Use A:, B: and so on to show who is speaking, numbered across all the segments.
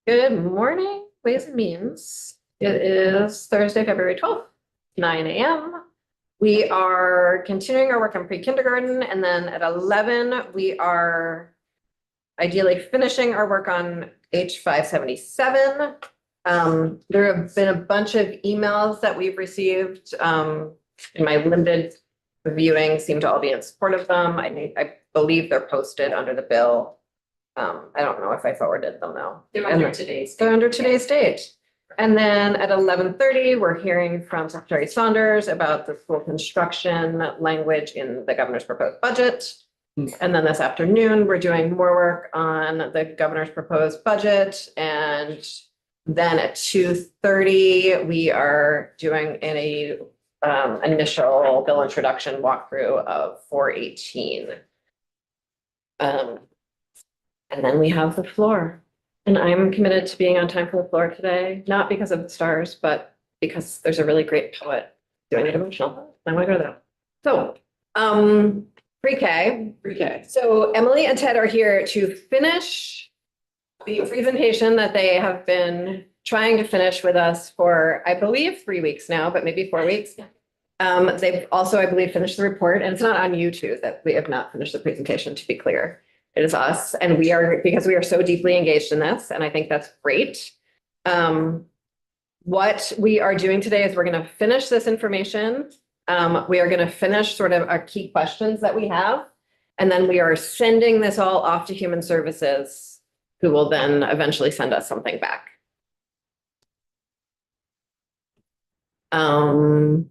A: Good morning, Ways and Means. It is Thursday, February 12th, 9 a.m. We are continuing our work on pre-kindergarten, and then at 11, we are ideally finishing our work on H577. There have been a bunch of emails that we've received. In my limited reviewing, seem to all be in support of them. I believe they're posted under the bill. I don't know if I forwarded them though.
B: They're under today's.
A: They're under today's date. And then at 11:30, we're hearing from Secretary Saunders about the school construction language in the governor's proposed budget. And then this afternoon, we're doing more work on the governor's proposed budget. And then at 2:30, we are doing an initial bill introduction walkthrough of 418. And then we have the floor. And I'm committed to being on time for the floor today, not because of the stars, but because there's a really great poet doing the devotional. I want to go to that. So, pre-K.
B: Pre-K.
A: So Emily and Ted are here to finish the presentation that they have been trying to finish with us for, I believe, 3 weeks now, but maybe 4 weeks. They've also, I believe, finished the report, and it's not on you two that we have not finished the presentation, to be clear. It is us, and we are, because we are so deeply engaged in this, and I think that's great. What we are doing today is we're going to finish this information. We are going to finish sort of our key questions that we have, and then we are sending this all off to Human Services, who will then eventually send us something back.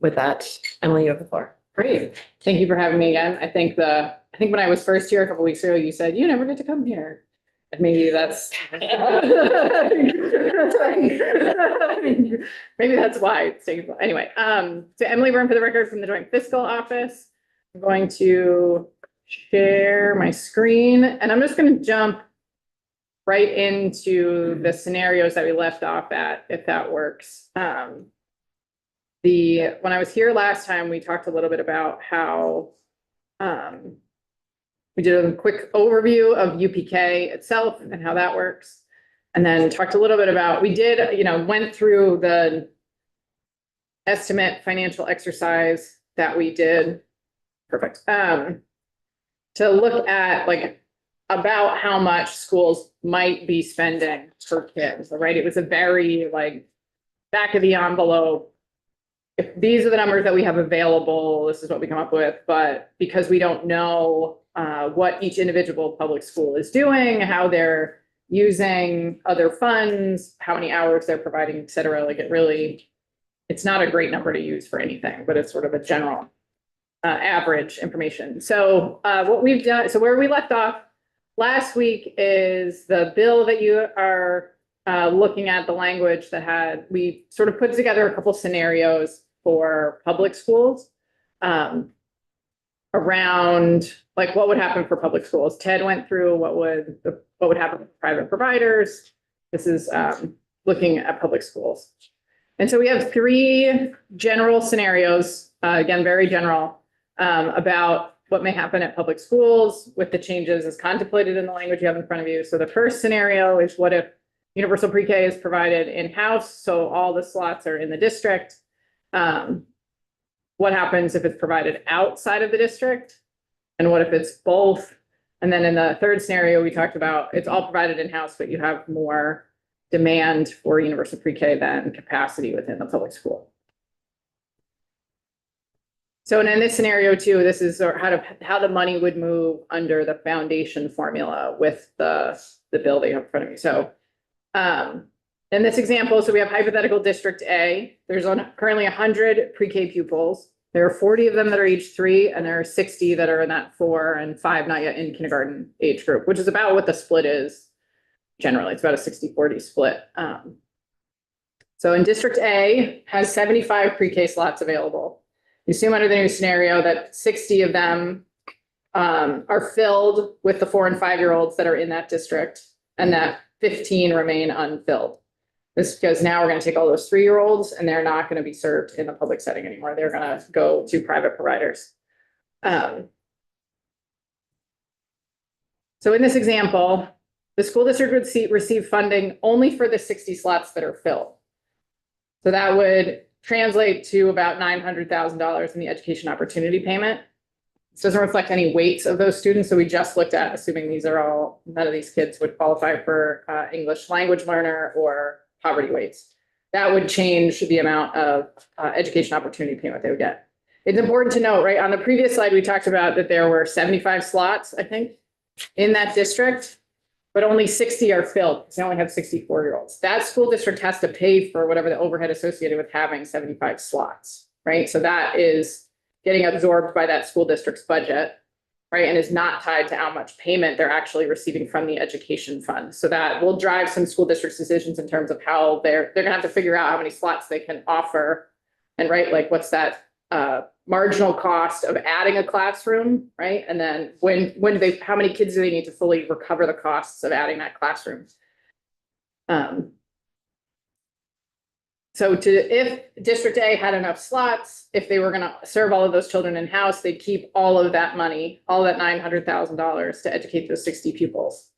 A: With that, Emily, you have the floor.
B: Great. Thank you for having me again. I think when I was first here a couple weeks ago, you said, you never get to come here. And maybe that's maybe that's why it's taking. Anyway, so Emily Byrne for the record from the Joint Fiscal Office. I'm going to share my screen, and I'm just going to jump right into the scenarios that we left off at, if that works. When I was here last time, we talked a little bit about how we did a quick overview of UPK itself and how that works. And then talked a little bit about, went through the estimate financial exercise that we did. Perfect. To look at about how much schools might be spending per kid, right? It was a very back of the envelope. If these are the numbers that we have available, this is what we come up with. But because we don't know what each individual public school is doing, how they're using other funds, how many hours they're providing, et cetera, it's not a great number to use for anything, but it's sort of a general average information. So what we've done, so where we left off last week is the bill that you are looking at, the language that we sort of put together a couple scenarios for public schools around what would happen for public schools. Ted went through what would happen with private providers. This is looking at public schools. And so we have 3 general scenarios, again, very general, about what may happen at public schools with the changes as contemplated in the language you have in front of you. So the first scenario is, what if universal pre-K is provided in-house, so all the slots are in the district? What happens if it's provided outside of the district? And what if it's both? And then in the third scenario, we talked about it's all provided in-house, but you have more demand for universal pre-K than capacity within the public school. So and in this scenario too, this is how the money would move under the foundation formula with the bill that you have in front of you. So in this example, so we have hypothetical district A. There's currently 100 pre-K pupils. There are 40 of them that are age 3, and there are 60 that are in that 4 and 5 not yet in kindergarten age group, which is about what the split is generally. It's about a 60-40 split. So in district A has 75 pre-K slots available. You assume under the new scenario that 60 of them are filled with the 4 and 5-year-olds that are in that district, and that 15 remain unfilled. This is because now we're going to take all those 3-year-olds and they're not going to be served in the public setting anymore. They're going to go to private providers. So in this example, the school district would receive funding only for the 60 slots that are filled. So that would translate to about $900,000 in the education opportunity payment. This doesn't reflect any weights of those students. So we just looked at, assuming these are all, none of these kids would qualify for English language learner or poverty weights. That would change the amount of education opportunity payment they would get. It's important to note, right, on the previous slide, we talked about that there were 75 slots, I think, in that district, but only 60 are filled because they only have 64-year-olds. That school district has to pay for whatever the overhead associated with having 75 slots, right? So that is getting absorbed by that school district's budget, right? And is not tied to how much payment they're actually receiving from the education fund. So that will drive some school districts' decisions in terms of how they're gonna have to figure out how many slots they can offer. And right, like what's that marginal cost of adding a classroom, right? And then when do they, how many kids do they need to fully recover the costs of adding that classroom? So if District A had enough slots, if they were going to serve all of those children in-house, they'd keep all of that money, all that $900,000 to educate those 60 pupils.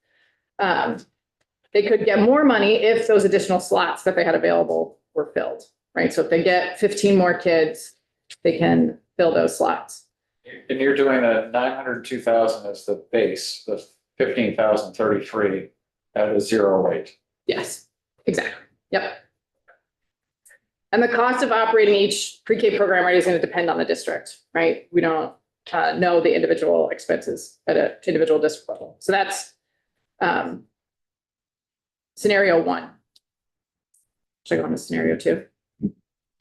B: They could get more money if those additional slots that they had available were filled, right? So if they get 15 more kids, they can fill those slots.
C: And you're doing the 902,000 as the base, the 15,033 at a zero weight.
B: Yes, exactly. Yep. And the cost of operating each pre-K program right, is going to depend on the district, right? We don't know the individual expenses at an individual district level. So that's scenario one. Should I go on to scenario two?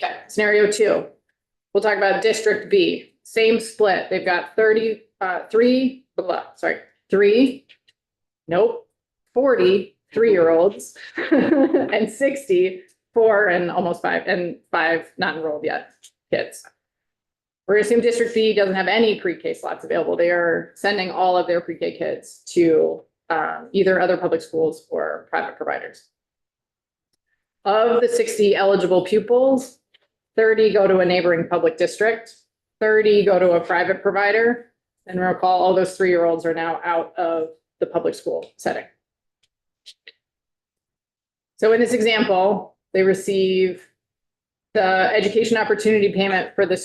B: Okay, scenario two. We'll talk about District B. Same split. They've got 40 3-year-olds and 60 4 and almost 5 and 5 not enrolled yet kids. We're assuming District B doesn't have any pre-K slots available. They are sending all of their pre-K kids to either other public schools or private providers. Of the 60 eligible pupils, 30 go to a neighboring public district, 30 go to a private provider, and recall all those 3-year-olds are now out of the public school setting. So in this example, they receive the education opportunity payment for the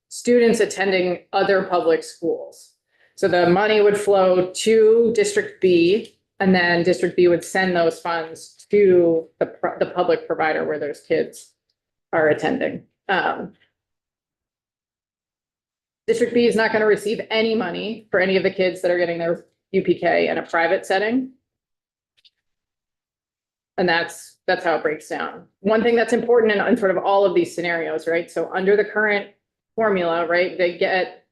B: students attending other public schools. So the money would flow to District B, and then District B would send those funds to the public provider where those kids are attending. District B is not going to receive any money for any of the kids that are getting their UPK in a private setting. And that's how it breaks down. One thing that's important in sort of all of these scenarios, right? So under the current formula, right, they get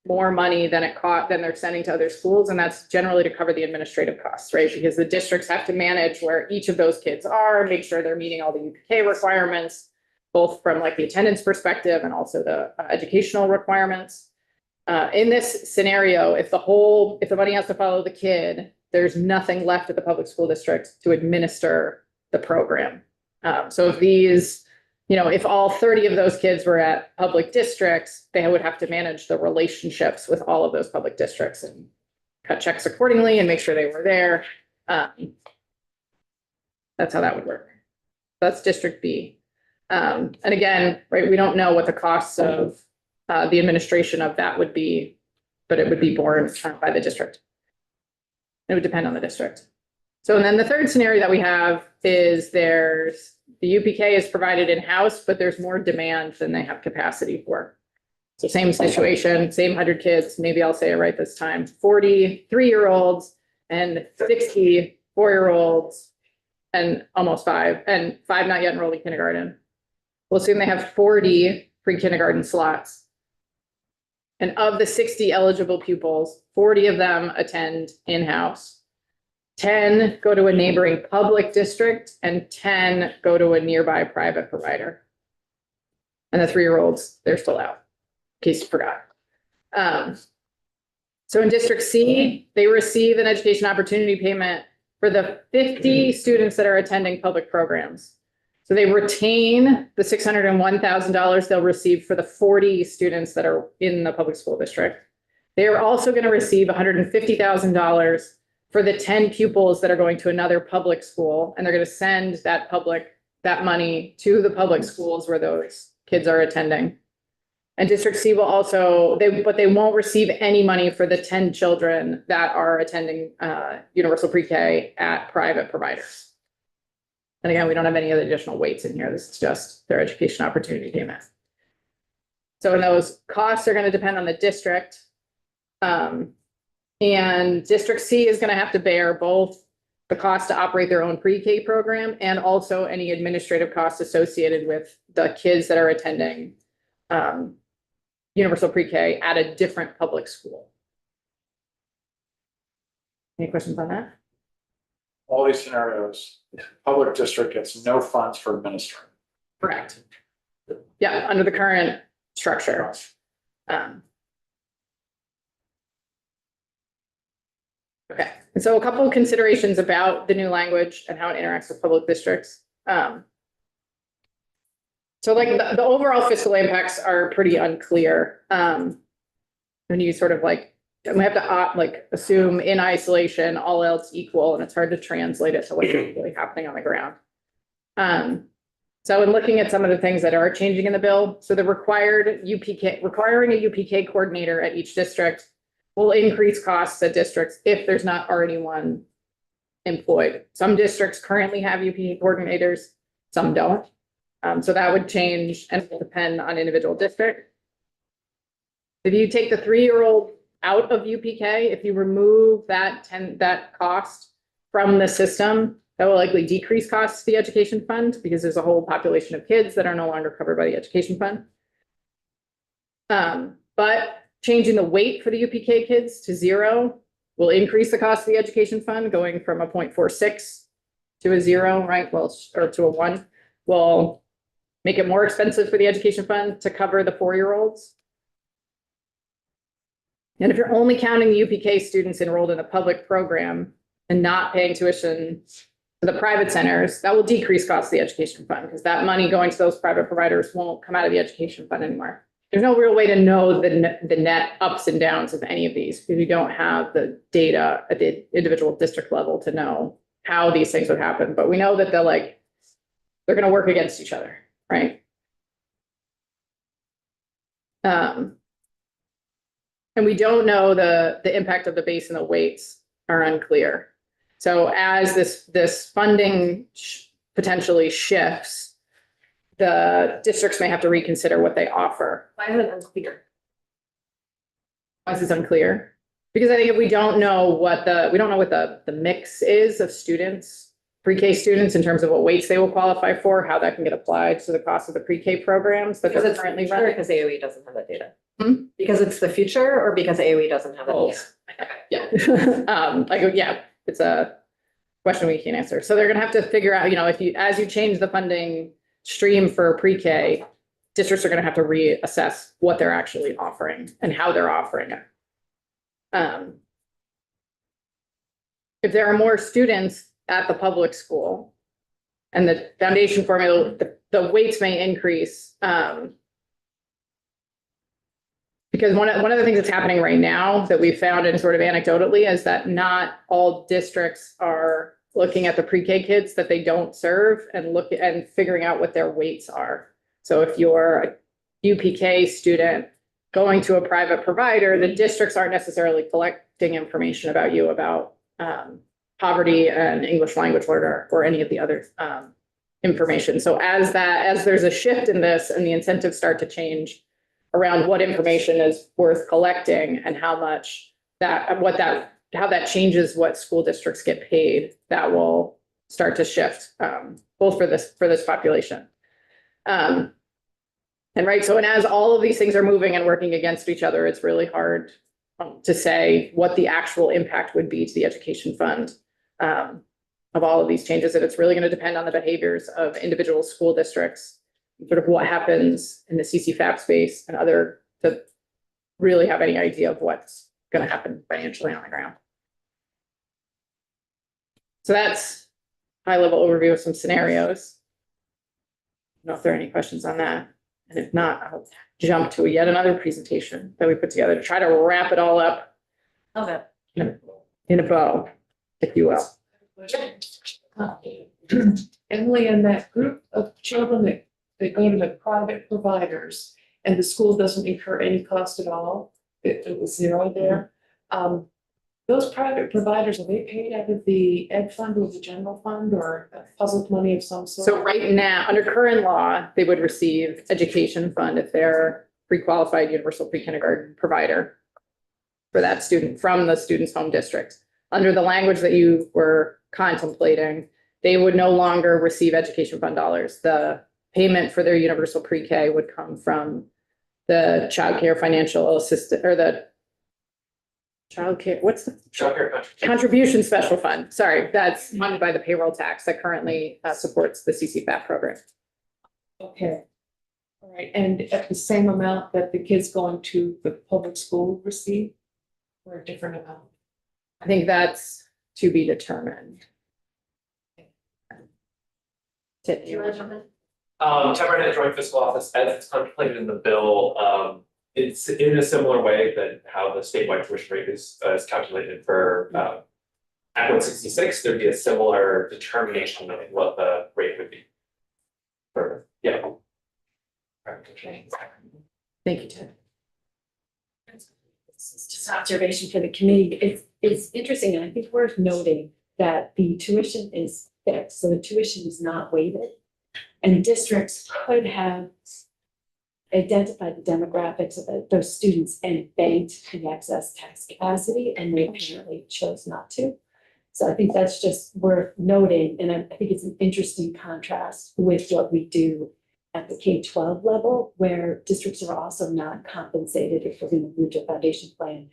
B: more money than they're sending to other schools. And that's generally to cover the administrative costs, right? Because the districts have to manage where each of those kids are, make sure they're meeting all the UPK requirements, both from like the attendance perspective and also the educational requirements. In this scenario, if the money has to follow the kid, there's nothing left at the public school district to administer the program. So if if all 30 of those kids were at public districts, they would have to manage the relationships with all of those public districts and cut checks accordingly and make sure they were there. That's how that would work. That's District B. And again, right, we don't know what the costs of the administration of that would be, but it would be borne by the district. It would depend on the district. So, and then the third scenario that we have is the UPK is provided in-house, but there's more demand than they have capacity for. So same situation, same 100 kids, maybe I'll say it right this time, 40 3-year-olds and 60 4-year-olds and almost 5 not yet enrolled in kindergarten. We'll assume they have 40 pre-kindergarten slots. And of the 60 eligible pupils, 40 of them attend in-house. 10 go to a neighboring public district and 10 go to a nearby private provider. And the 3-year-olds, they're still out, in case you forgot. So in District C, they receive an education opportunity payment for the 50 students that are attending public programs. So they retain the $601,000 they'll receive for the 40 students that are in the public school district. They are also going to receive $150,000 for the 10 pupils that are going to another public school, and they're going to send that money to the public schools where those kids are attending. And District C will also, but they won't receive any money for the 10 children that are attending universal pre-K at private providers. And again, we don't have any other additional weights in here. This is just their education opportunity payment. So those costs are going to depend on the district. And District C is going to have to bear both the cost to operate their own pre-K program and also any administrative costs associated with the kids that are attending universal pre-K at a different public school. Any questions on that?
C: All these scenarios, public district gets no funds for administering.
B: Correct. Yeah, under the current structure. Okay, and so a couple of considerations about the new language and how it interacts with public districts. So like the overall fiscal impacts are pretty unclear. When you sort of like, we have to assume in isolation, all else equal, and it's hard to translate it to what's really happening on the ground. So in looking at some of the things that are changing in the bill, so the requiring a UPK coordinator at each district will increase costs at districts if there's not already one employed. Some districts currently have UPK coordinators, some don't. So that would change and depend on individual district. If you take the 3-year-old out of UPK, if you remove that cost from the system, that will likely decrease costs to the education fund because there's a whole population of kids that are no longer covered by the education fund. But changing the weight for the UPK kids to 0 will increase the cost of the education fund, going from a 0.46 to a 0, right? Well, or to a 1 will make it more expensive for the education fund to cover the 4-year-olds. And if you're only counting the UPK students enrolled in a public program and not paying tuition to the private centers, that will decrease costs of the education fund because that money going to those private providers won't come out of the education fund anymore. There's no real way to know the net ups and downs of any of these because we don't have the data at the individual district level to know how these things would happen. But we know that they're going to work against each other, right? And we don't know the impact of the base and the weights are unclear. So as this funding potentially shifts, the districts may have to reconsider what they offer.
A: Why is it unclear?
B: Why is this unclear? Because I think if we don't know what the mix is of students, pre-K students in terms of what weights they will qualify for, how that can get applied to the cost of the pre-K programs that they're currently running.
A: Because AOE doesn't have that data.
B: Hmm?
A: Because it's the future or because AOE doesn't have that data?
B: Yeah. It's a question we can't answer. So they're gonna have to figure out, as you change the funding stream for pre-K, districts are gonna have to reassess what they're actually offering and how they're offering it. If there are more students at the public school and the foundation formula, the weights may increase. Because one of the things that's happening right now that we've found and sort of anecdotally is that not all districts are looking at the pre-K kids that they don't serve and figuring out what their weights are. So if you're a UPK student going to a private provider, the districts aren't necessarily collecting information about you about poverty and English language learner or any of the other information. So as there's a shift in this and the incentives start to change around what information is worth collecting and how that changes what school districts get paid, that will start to shift both for this population. And as all of these things are moving and working against each other, it's really hard to say what the actual impact would be to the education fund of all of these changes. And it's really going to depend on the behaviors of individual school districts, sort of what happens in the CCFAP space and other to really have any idea of what's going to happen financially on the ground. So that's high level overview of some scenarios. I don't know if there are any questions on that. And if not, I'll jump to yet another presentation that we put together to try to wrap it all up
A: Love it.
B: in a bow. if you will.
D: Emily, and that group of children that go to the private providers and the school doesn't incur any cost at all, it was zero there. Those private providers, are they paid out of the ed fund or the general fund or public money of some sort?
B: So right now, under current law, they would receive education fund if they're pre-qualified universal pre-kindergarten provider for that student from the student's home district. Under the language that you were contemplating, they would no longer receive education fund dollars. The payment for their universal pre-K would come from the child care financial assistance or the child care, what's the contribution special fund? Sorry, that's funded by the payroll tax that currently supports the CCFAP program.
D: Okay. All right, and at the same amount that the kids going to the public school receive, or a different amount?
B: I think that's to be determined.
A: Do you want to jump in?
E: Ted Brennan, Joint Fiscal Office, as it's contemplated in the bill, it's in a similar way that how the statewide tuition rate is calculated for Act 166. There'd be a similar determination of what the rate would be. For, yeah.
B: Thank you, Ted.
F: Just observation for the committee. It's interesting, and I think worth noting that the tuition is fixed, so the tuition is not weighted. And districts could have identified the demographics of those students and banked the excess tax capacity, and they apparently chose not to. So I think that's just worth noting, and I think it's an interesting contrast with what we do at the K-12 level, where districts are also not compensated if we're going to move to a foundation plan.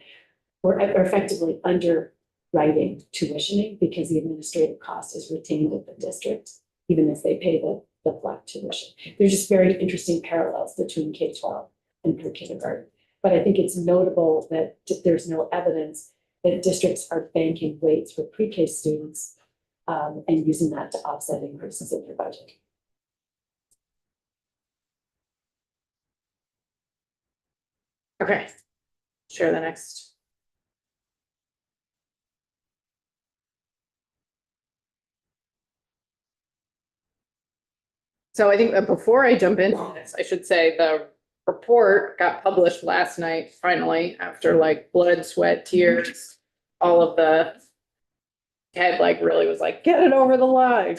F: We're effectively underwriting tuitioning because the administrative cost is retained at the district, even if they pay the flat tuition. There's just very interesting parallels between K-12 and pre-kindergarten. But I think it's notable that there's no evidence that districts are banking weights for pre-K students and using that to offset increases in their budget.
B: Okay, share the next. So I think that before I jump into this, I should say the report got published last night, finally, after like blood, sweat, tears, all of the Ted like really was like, get it over the line.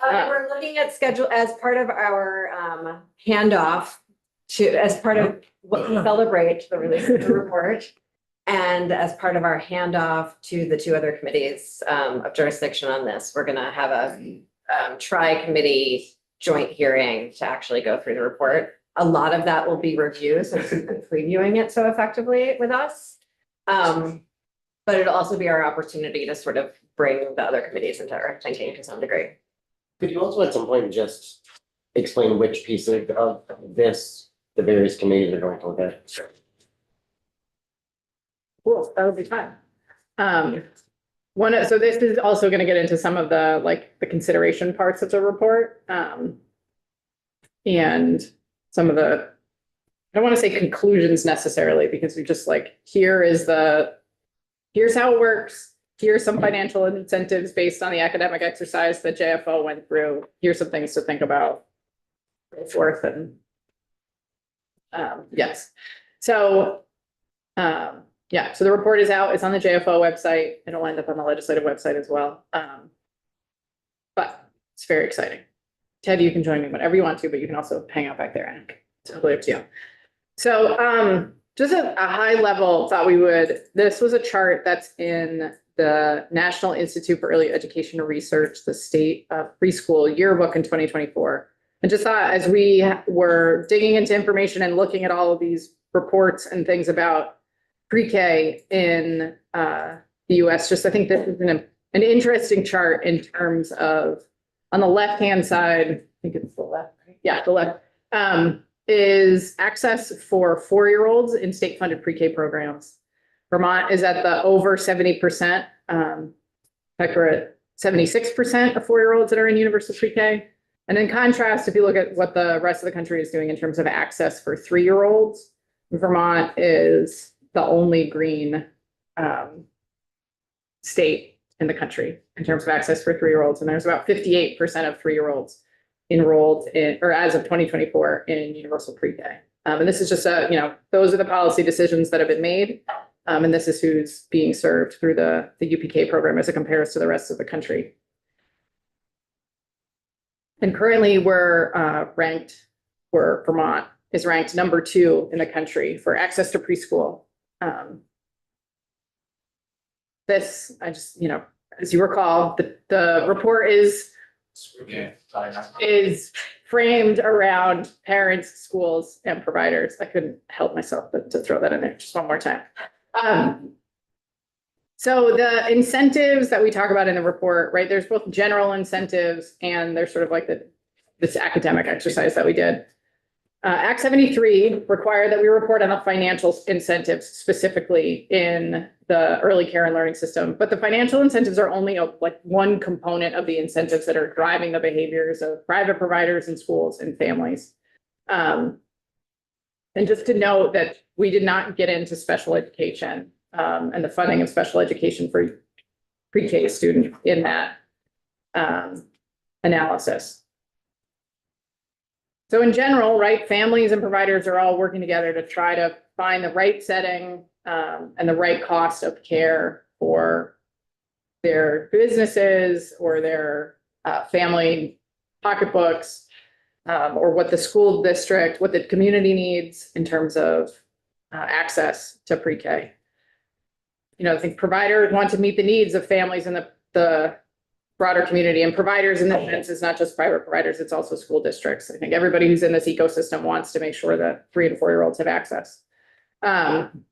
A: We're looking at schedule as part of our handoff as part of what we celebrate the release of the report. And as part of our handoff to the two other committees of jurisdiction on this, we're gonna have a tri-committee joint hearing to actually go through the report. A lot of that will be review, since we've been previewing it so effectively with us. But it'll also be our opportunity to sort of bring the other committees into our thinking to some degree.
G: Could you also at some point just explain which piece of this the various committees are going to look at?
B: Cool, that would be fun. So this is also going to get into some of the like the consideration parts of the report. And some of the, I don't want to say conclusions necessarily, because we just like, here's how it works. Here's some financial incentives based on the academic exercise that JFO went through. Here's some things to think about. Forth and yes. So yeah, so the report is out. It's on the JFO website. It'll end up on the legislative website as well. But it's very exciting. Ted, you can join me whenever you want to, but you can also hang out back there, and it's totally up to you. So just a high level thought this was a chart that's in the National Institute for Early Education and Research, the state preschool yearbook in 2024. And just thought as we were digging into information and looking at all of these reports and things about pre-K in the US, just I think this is an interesting chart in terms of, on the left-hand side, I think it's the left, right? Yeah, the left, is access for 4-year-olds in state-funded pre-K programs. Vermont is at the over 70%. In fact, we're at 76% of 4-year-olds that are in universal pre-K. And in contrast, if you look at what the rest of the country is doing in terms of access for 3-year-olds, Vermont is the only green state in the country in terms of access for 3-year-olds. And there's about 58% of 3-year-olds enrolled in, or as of 2024, in universal pre-K. And this is just those are the policy decisions that have been made. And this is who's being served through the UPK program as it compares to the rest of the country. And currently we're Vermont is ranked number 2 in the country for access to preschool. As you recall, the report is framed around parents, schools, and providers. I couldn't help myself but to throw that in there just one more time. So the incentives that we talk about in the report, right? There's both general incentives and there's sort of like this academic exercise that we did. Act 73 required that we report on the financial incentives specifically in the early care and learning system, but the financial incentives are only one component of the incentives that are driving the behaviors of private providers and schools and families. And just to note that we did not get into special education and the funding of special education for pre-K students in that analysis. So in general, right, families and providers are all working together to try to find the right setting and the right cost of care for their businesses or their family pocketbooks, or what the school district, what the community needs in terms of access to pre-K. I think providers want to meet the needs of families in the broader community, and providers in that sense is not just private providers, it's also school districts. I think everybody who's in this ecosystem wants to make sure that 3 and 4-year-olds have access. And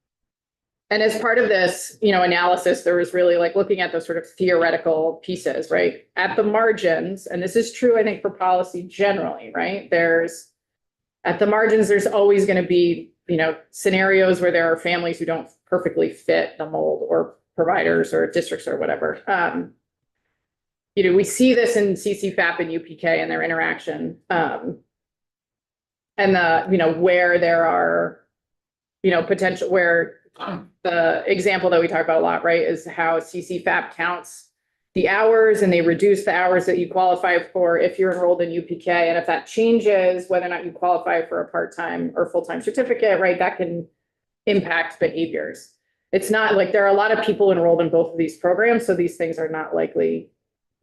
B: as part of this, analysis, there was really looking at those sort of theoretical pieces, right? At the margins, and this is true, I think, for policy generally, right? At the margins, there's always going to be, scenarios where there are families who don't perfectly fit the mold, or providers or districts or whatever. We see this in CCFAP and UPK and their interaction. And where there are, potential, where the example that we talk about a lot, right, is how CCFAP counts the hours and they reduce the hours that you qualify for if you're enrolled in UPK. And if that changes, whether or not you qualify for a part-time or full-time certificate, right, that can impact behaviors. It's not like there are a lot of people enrolled in both of these programs, so these things are not likely.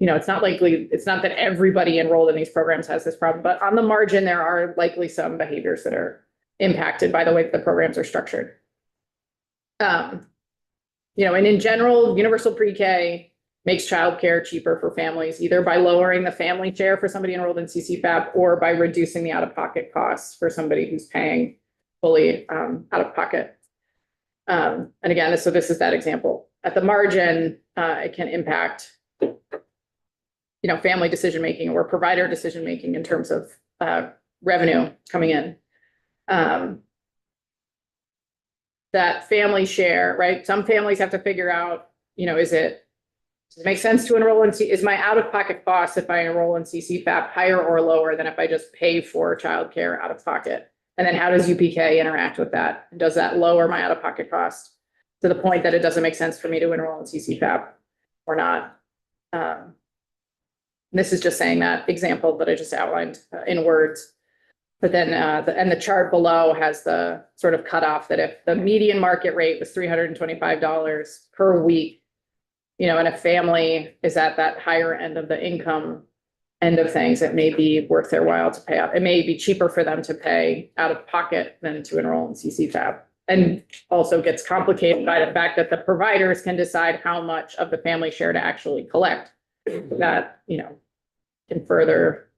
B: It's not that everybody enrolled in these programs has this problem, but on the margin, there are likely some behaviors that are impacted by the way that the programs are structured. And in general, universal pre-K makes childcare cheaper for families, either by lowering the family share for somebody enrolled in CCFAP or by reducing the out-of-pocket costs for somebody who's paying fully out of pocket. And again, this is that example. At the margin, it can impact family decision-making or provider decision-making in terms of revenue coming in. That family share, right? Some families have to figure out, does it make sense to enroll in is my out-of-pocket cost if I enroll in CCFAP higher or lower than if I just pay for childcare out of pocket? And then how does UPK interact with that? Does that lower my out-of-pocket cost to the point that it doesn't make sense for me to enroll in CCFAP or not? This is just saying that example that I just outlined in words. But then the chart below has the sort of cutoff that if the median market rate was $325 per week, and a family is at that higher end of the income end of things, it may be worth their while to pay out. It may be cheaper for them to pay out of pocket than to enroll in CCFAP. And also gets complicated by the fact that the providers can decide how much of the family share to actually collect. That, can further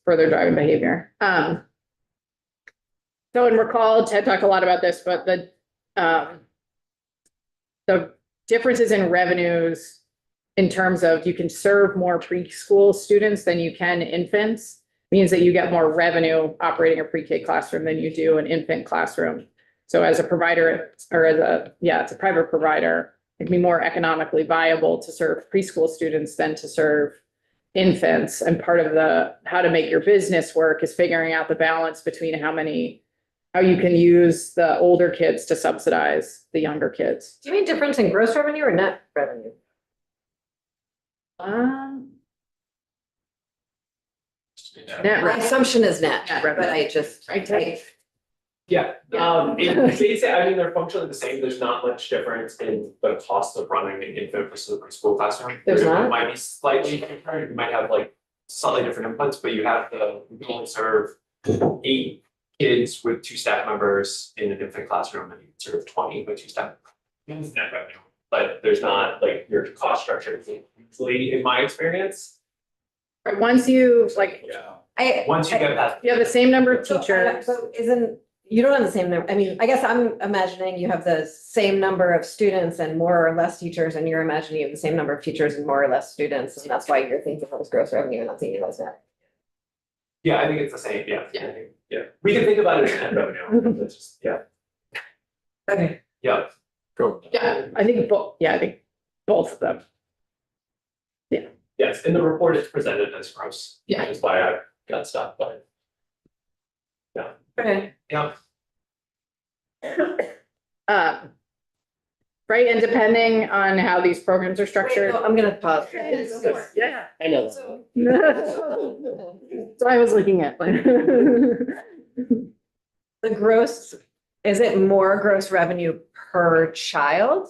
B: driving behavior. So, and recall, Ted talked a lot about this, but the differences in revenues in terms of you can serve more preschool students than you can infants means that you get more revenue operating a pre-K classroom than you do an infant classroom. So as a provider, or it's a private provider, it can be more economically viable to serve preschool students than to serve infants. And part of how to make your business work is figuring out the balance between how many how you can use the older kids to subsidize the younger kids.
A: Do you mean difference in gross revenue or net revenue?
B: Net
A: My assumption is net,
B: Net
A: but I just,
E: Yeah, I mean, they're functionally the same, there's not much difference in the cost of running an infant versus a preschool classroom.
A: There's not?
E: It might be slightly different, you might have like slightly different inputs, but you have you can only serve 8 kids with 2 staff members in an infant classroom, and you can serve 20 with 2 staff. It's net revenue, but there's not like your cost structure, usually in my experience.
B: Once you, like,
E: Once you get past.
B: you have the same number of
A: So,
B: teachers.
A: So isn't, you don't have the same number, I mean, I guess I'm imagining you have the same number of students and more or less teachers, and you're imagining you have the same number of teachers and more or less students, and that's why you're thinking of it as gross revenue and not thinking of it as net.
E: Yeah, I think it's the same, yeah. Yeah, we can think about it as net revenue, it's just, yeah,
A: Okay.
E: yeah. Cool.
B: Yeah, I think both of them.
E: Yes, in the report it's presented as gross.
B: Yeah.
E: Which is why I got stuck, but
A: Okay.
E: yeah.
B: Right, and depending on how these programs are
A: Wait,
B: structured.
A: no, I'm gonna pause.
B: Yeah.
G: I know that.
B: So I was looking at.
A: The gross, is it more gross revenue per child?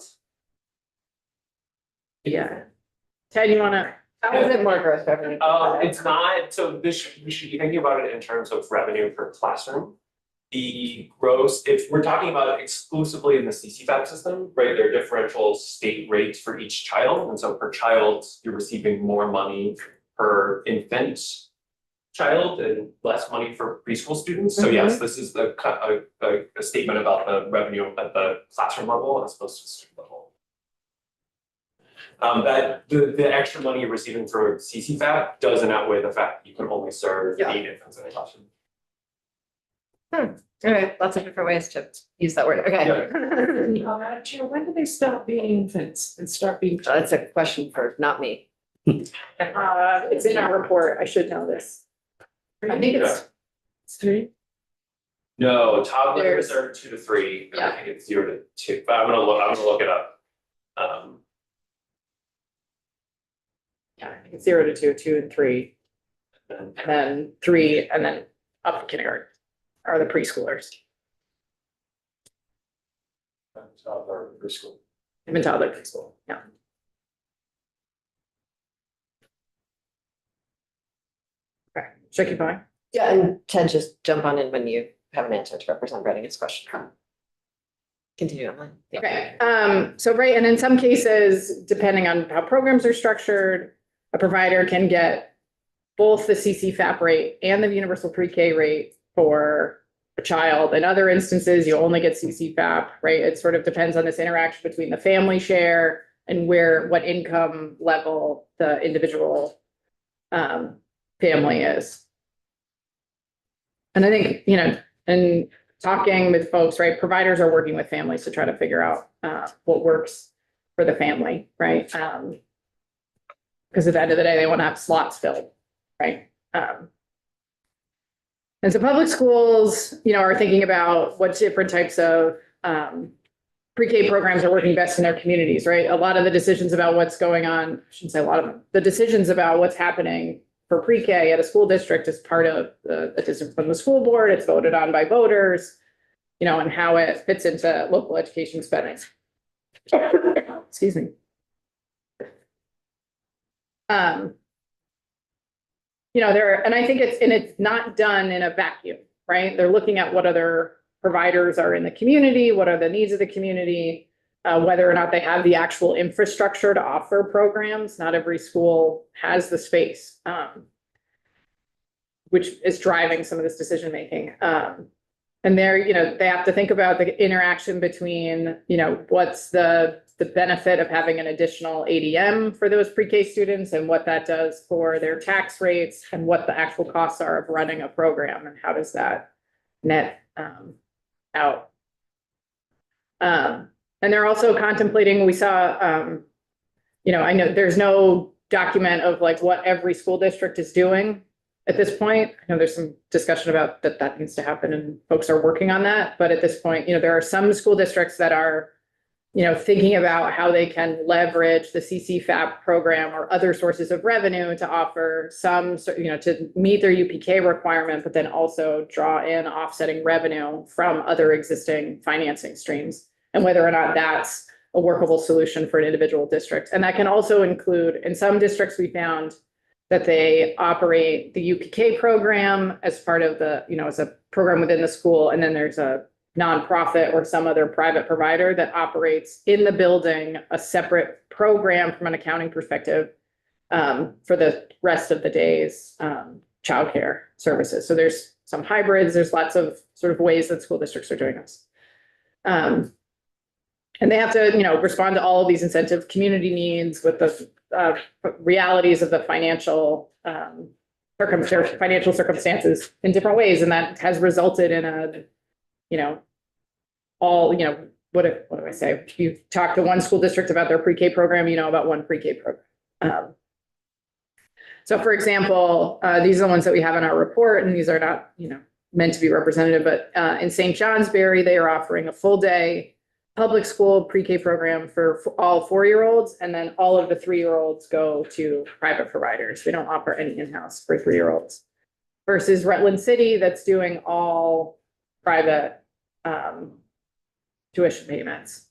B: Yeah. Ted, you wanna?
A: How is it more gross revenue?
E: It's not, so we should be thinking about it in terms of revenue per classroom. The gross, if we're talking about exclusively in the CCFAP system, right, there are differential state rates for each child, and so per child, you're receiving more money per infant child and less money for preschool students. So yes, this is a statement about the revenue at the classroom level as opposed to student level. That the extra money you're receiving for CCFAP doesn't outweigh the fact that you can only serve 8 infants in a classroom.
A: Okay, lots of different ways to use that word, okay.
D: Chair, when do they stop being infants and start being?
A: That's a question for not me.
B: It's in our report. I should know this. I think it's
D: 3.
E: No, toddlers
B: There's-
E: are 2 to 3, and I
B: Yeah.
E: think it's 0 to 2, but I'm gonna look it up.
B: Yeah, I think it's 0 to 2, 2 and 3, and then 3, and then up to kindergarten are the preschoolers.
E: Toddler preschool.
B: Even toddler preschool, yeah. Okay, should I keep going?
A: Yeah, and Ted, just jump on in when you have an answer to Representative Redding's question. Continue on. Yeah.
B: Okay, so right, and in some cases, depending on how programs are structured, a provider can get both the CCFAP rate and the universal pre-K rate for a child. In other instances, you only get CCFAP, right? It sort of depends on this interaction between the family share and what income level the individual family is. And I think, and talking with folks, right, providers are working with families to try to figure out what works for the family, right? Because at the end of the day, they want to have slots filled, right? And so public schools, are thinking about what different types of pre-K programs are working best in their communities, right? A lot of the decisions about what's going on, I shouldn't say a lot of them, the decisions about what's happening for pre-K at a school district is part of the decision from the school board. It's voted on by voters, and how it fits into local education spending. Excuse me. And I think it's not done in a vacuum, right? They're looking at what other providers are in the community, what are the needs of the community, whether or not they have the actual infrastructure to offer programs. Not every school has the space, which is driving some of this decision making. And they have to think about the interaction between, what's the benefit of having an additional ADM for those pre-K students and what that does for their tax rates and what the actual costs are of running a program and how does that net out. And they're also contemplating, we saw, I know there's no document of like what every school district is doing at this point. I know there's some discussion about that needs to happen and folks are working on that. But at this point, there are some school districts that are, thinking about how they can leverage the CCFAP program or other sources of revenue to offer some, to meet their UPK requirement, but then also draw in offsetting revenue from other existing financing streams, and whether or not that's a workable solution for an individual district. And that can also include, in some districts, we found that they operate the UPK program as part of the, as a program within the school, and then there's a nonprofit or some other private provider that operates in the building a separate program from an accounting perspective for the rest of the day's childcare services. So there's some hybrids, there's lots of sort of ways that school districts are doing this. And they have to, respond to all of these incentive community needs with the realities of the financial circumstances in different ways. And that has resulted in a, what do I say? If you talk to one school district about their pre-K program, about one pre-K program. So for example, these are the ones that we have in our report, and these are not, meant to be representative, but in St. Johnsbury, they are offering a full day public school pre-K program for all 4-year-olds, and then all of the 3-year-olds go to private providers. They don't offer any in-house for 3-year-olds. Versus Rutland City, that's doing all private tuition payments.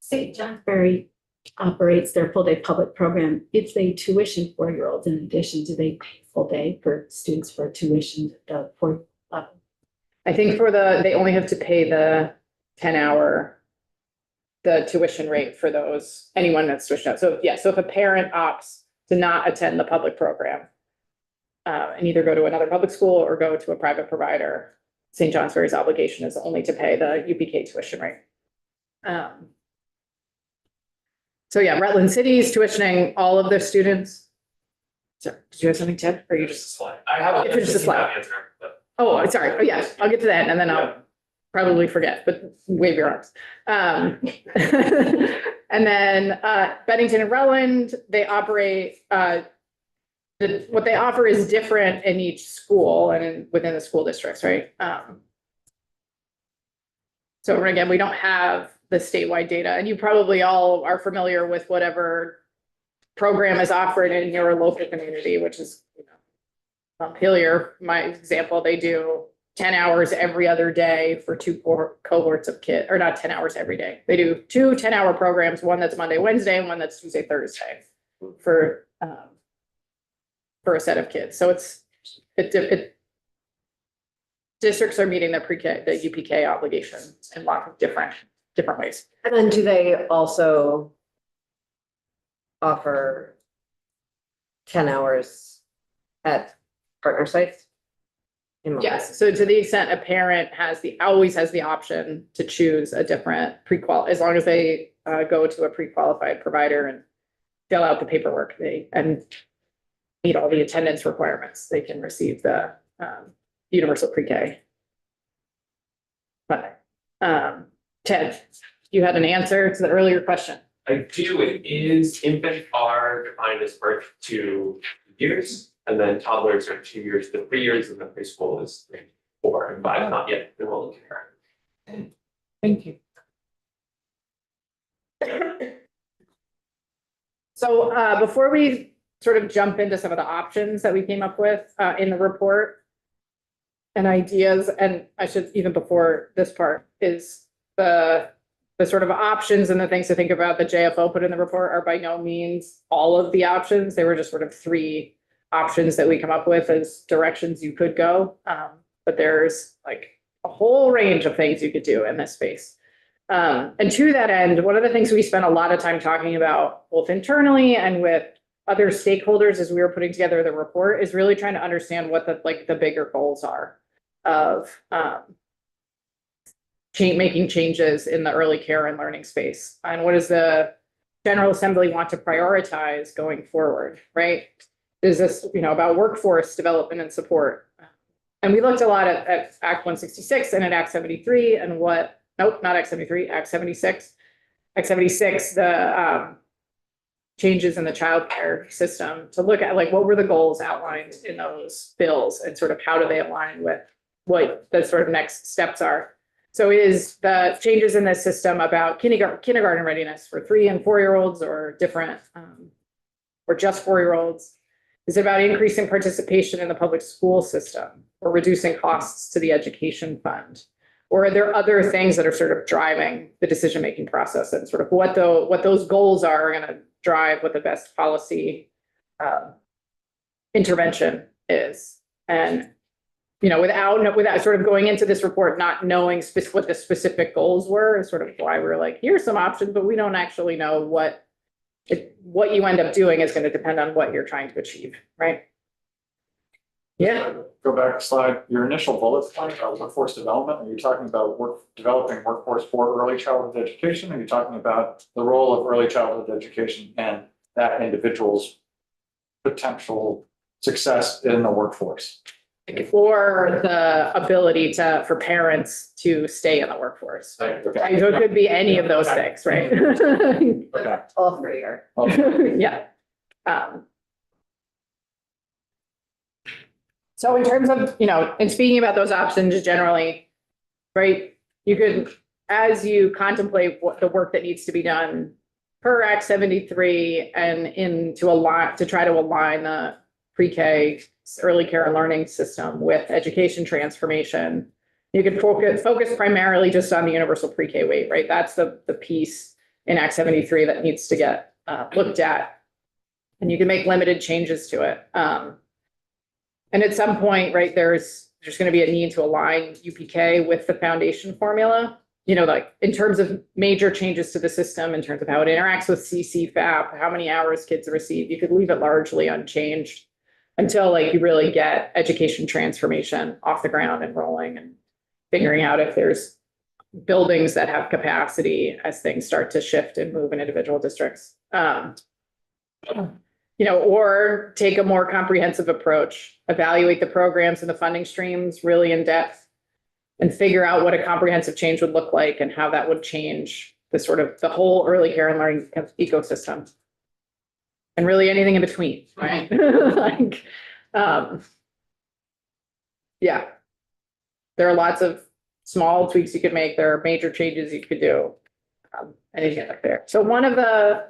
F: St. Johnsbury operates their full day public program. If they tuition 4-year-olds in addition, do they pay full day for students for tuition for
B: I think they only have to pay the 10-hour, the tuition rate for anyone that's switched out. So yeah, so if a parent opts to not attend the public program and either go to another public school or go to a private provider, St. Johnsbury's obligation is only to pay the UPK tuition rate. So yeah, Rutland City is tuitioning all of their students. So, did you have something, Ted, or you
E: Just a
B: just?
E: slide. I have
B: If it's just a slide.
E: answer, but
B: Oh, sorry. Oh, yeah, I'll get to that and then
E: Yeah.
B: I'll probably forget, but wave your arms. And then Bennington and Rutland, they operate, what they offer is different in each school and within the school districts, right? So again, we don't have the statewide data, and you probably all are familiar with whatever program is offered in your local community, which is, Hillier, my example, they do 10 hours every other day for 2 cohorts of kids, or not 10 hours every day. They do 2 10-hour programs, one that's Monday, Wednesday, and one that's Tuesday, Thursday for a set of kids. So districts are meeting the UPK obligation in lots of different ways.
A: And then do they also offer 10 hours at partner sites?
B: Yes, so to the extent a parent always has the option to choose a different as long as they go to a pre-qualified provider and fill out the paperwork, and meet all the attendance requirements, they can receive the universal pre-K. But Ted, you had an answer to the earlier question.
E: I do, it is infant are defined as birth to years, and then toddlers are 2 years to 3 years, and then preschool is 3, 4, and 5, not yet enrolled in kindergarten.
D: Thank you.
B: So before we sort of jump into some of the options that we came up with in the report and ideas, and I should, even before this part, is the sort of options and the things to think about the JFO put in the report are by no means all of the options. They were just sort of 3 options that we come up with as directions you could go. But there's like a whole range of things you could do in this space. And to that end, one of the things we spent a lot of time talking about, both internally and with other stakeholders as we were putting together the report, is really trying to understand what the bigger goals are of making changes in the early care and learning space. And what does the General Assembly want to prioritize going forward, right? Is this, about workforce development and support? And we looked a lot at Act 166 and at Act 73 and not Act 73, Act 76. Act 76, changes in the childcare system to look at like what were the goals outlined in those bills and sort of how do they align with what the sort of next steps are. So is the changes in this system about kindergarten readiness for 3 and 4-year-olds or different, or just 4-year-olds? Is it about increasing participation in the public school system or reducing costs to the education fund? Or are there other things that are sort of driving the decision-making process and sort of what those goals are going to drive what the best policy intervention is? And without sort of going into this report, not knowing what the specific goals were is sort of why we're like, here's some options, but we don't actually know what you end up doing is going to depend on what you're trying to achieve, right? Yeah.
C: Go back a slide, your initial bullet point about workforce development, are you talking about developing workforce for early childhood education? Are you talking about the role of early childhood education and that individual's potential success in the workforce?
B: Or the ability for parents to stay in the workforce.
C: Okay.
B: So it could be any of those things, right?
C: Okay.
A: All three are.
B: Yeah. So in terms of, and speaking about those options generally, right, you could, as you contemplate what the work that needs to be done per Act 73 and to try to align the pre-K early care and learning system with education transformation, you could focus primarily just on the universal pre-K weight, right? That's the piece in Act 73 that needs to get looked at. And you can make limited changes to it. And at some point, right, there's going to be a need to align UPK with the foundation formula, like in terms of major changes to the system, in terms of how it interacts with CCFAP, how many hours kids receive. You could leave it largely unchanged until like you really get education transformation off the ground and rolling and figuring out if there's buildings that have capacity as things start to shift and move in individual districts. Or take a more comprehensive approach, evaluate the programs and the funding streams really in depth and figure out what a comprehensive change would look like and how that would change the whole early care and learning ecosystem. And really anything in between, right? Yeah. There are lots of small tweaks you could make. There are major changes you could do. Anything like there. So one of the,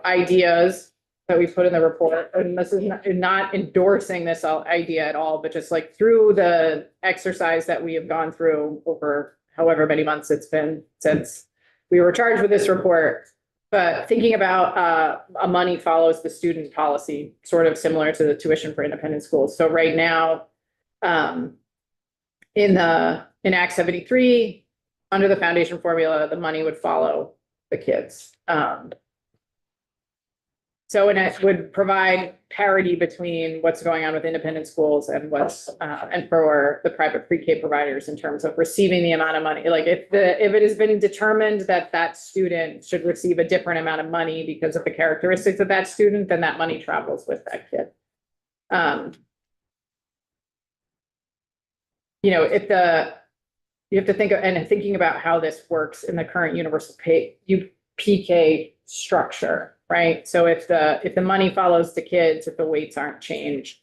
B: ideas that we put in the report, and this is not endorsing this idea at all, but just like through the exercise that we have gone through over however many months it's been since we were charged with this report, but thinking about a money follows the student policy, sort of similar to the tuition for independent schools. So right now, in Act 73, under the foundation formula, the money would follow the kids. So it would provide parity between what's going on with independent schools and and for the private pre-K providers in terms of receiving the amount of money. Like if it has been determined that student should receive a different amount of money because of the characteristics of that student, then that money travels with that kid. You have to think of, and thinking about how this works in the current universal UPK structure. Right. So if the money follows the kids, if the weights aren't changed,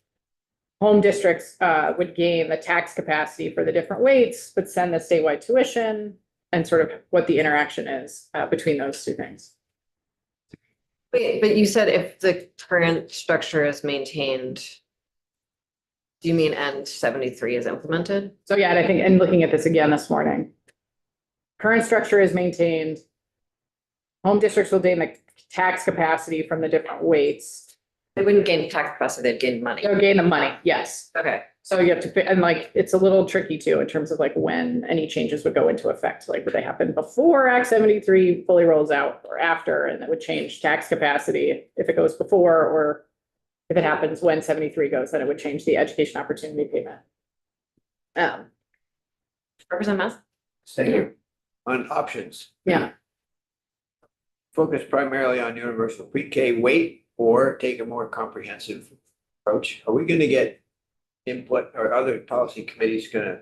B: home districts would gain the tax capacity for the different weights, but send the statewide tuition and sort of what the interaction is between those two things.
A: Wait, but you said if the current structure is maintained, do you mean N 73 is implemented?
B: So yeah, and I think, and looking at this again this morning, current structure is maintained. Home districts will gain the tax capacity from the different weights.
A: They wouldn't gain tax capacity, they'd gain money.
B: They'll gain the money, yes.
A: Okay.
B: So you have to, and like, it's a little tricky too, in terms of like when any changes would go into effect. Like, would they happen before Act 73 fully rolls out or after, and that would change tax capacity if it goes before, or if it happens when 73 goes, then it would change the education opportunity payment.
A: Representative Mass?
H: Thank you. On options.
B: Yeah.
H: Focus primarily on universal pre-K weight or take a more comprehensive approach. Are we going to get input, or other policy committees going to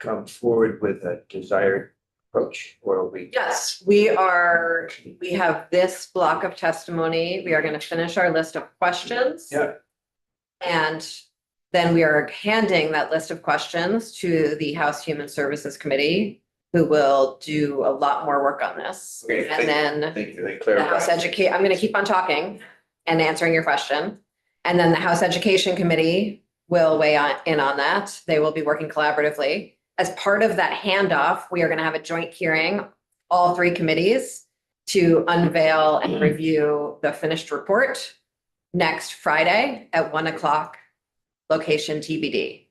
H: come forward with a desired approach, or are we?
A: Yes, we have this block of testimony. We are going to finish our list of questions.
C: Yeah.
A: And then we are handing that list of questions to the House Human Services Committee, who will do a lot more work on this.
H: Okay,
A: And then
H: Thank you, they
A: the House
H: clarify.
A: I'm going to keep on talking and answering your question. And then the House Education Committee will weigh in on that. They will be working collaboratively. As part of that handoff, we are going to have a joint hearing, all three committees, to unveil and review the finished report next Friday at 1:00, location TBD.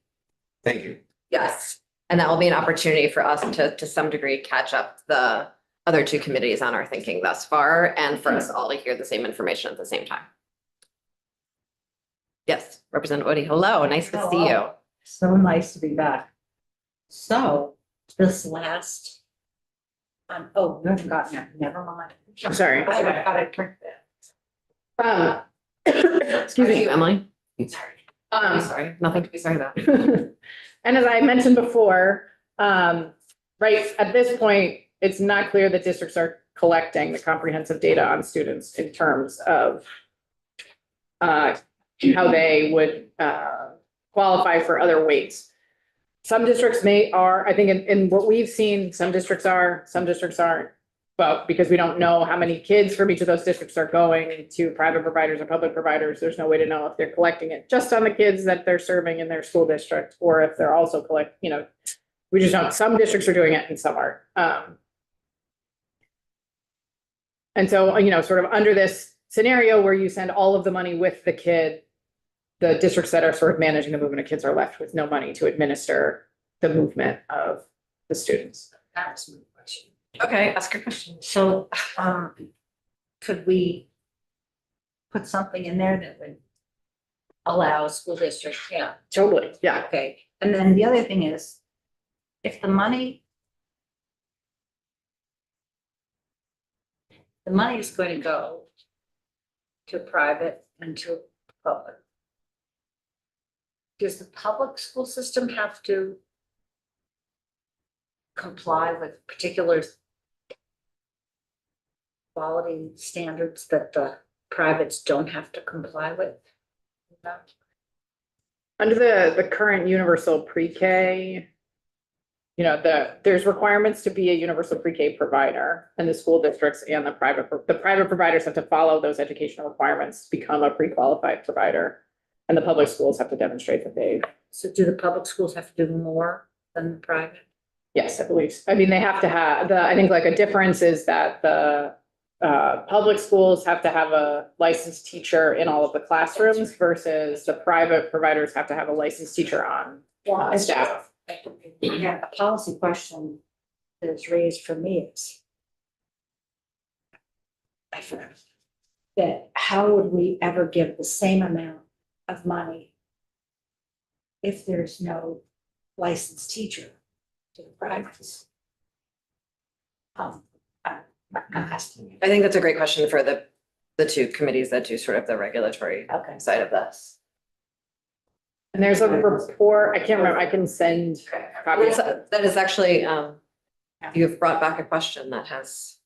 H: Thank you.
A: Yes. And that will be an opportunity for us to some degree, catch up the other two committees on our thinking thus far, and for us all to hear the same information at the same time. Yes, Representative Odie, hello, nice to see you.
I: Hello. So nice to be back. So this last. Oh, you haven't gotten it, never mind.
B: I'm sorry.
I: I gotta print that.
B: Excuse
A: Thank
B: me.
A: you, Emily.
I: Sorry.
A: I'm
B: Um,
A: sorry, nothing to be sorry about.
B: and as I mentioned before, right, at this point, it's not clear that districts are collecting the comprehensive data on students in terms of how they would qualify for other weights. Some districts I think in what we've seen, some districts are, some districts aren't. But because we don't know how many kids from each of those districts are going to private providers or public providers, there's no way to know if they're collecting it just on the kids that they're serving in their school district, or if they're also we just don't, some districts are doing it and some aren't. And so, sort of under this scenario where you send all of the money with the kid, the districts that are sort of managing the movement of kids are left with no money to administer the movement of the students.
I: That was my question.
A: Okay, ask your question.
I: So, could we put something in there that would allow school districts, yeah,
B: Totally, yeah.
I: okay. And then the other thing is, if the money is going to go to private and to public, does the public school system have to comply with particular quality standards that the privates don't have to comply with?
B: Under the current universal pre-K, there's requirements to be a universal pre-K provider, and the school districts and the private providers have to follow those educational requirements to become a pre-qualified provider. And the public schools have to demonstrate that they,
I: So do the public schools have to do more than the private?
B: yes, I believe. I mean, they have to have I think like a difference is that the public schools have to have a licensed teacher in all of the classrooms versus the private providers have to have a licensed teacher on staff.
I: Yeah, a policy question that is raised for me is that how would we ever give the same amount of money if there's no licensed teacher to the privates? I'm asking you.
A: I think that's a great question for the two committees that do sort of the regulatory
I: Okay.
A: side of this.
B: And there's a report, I can't remember, I can send copies.
A: That is actually, you've brought back a question that has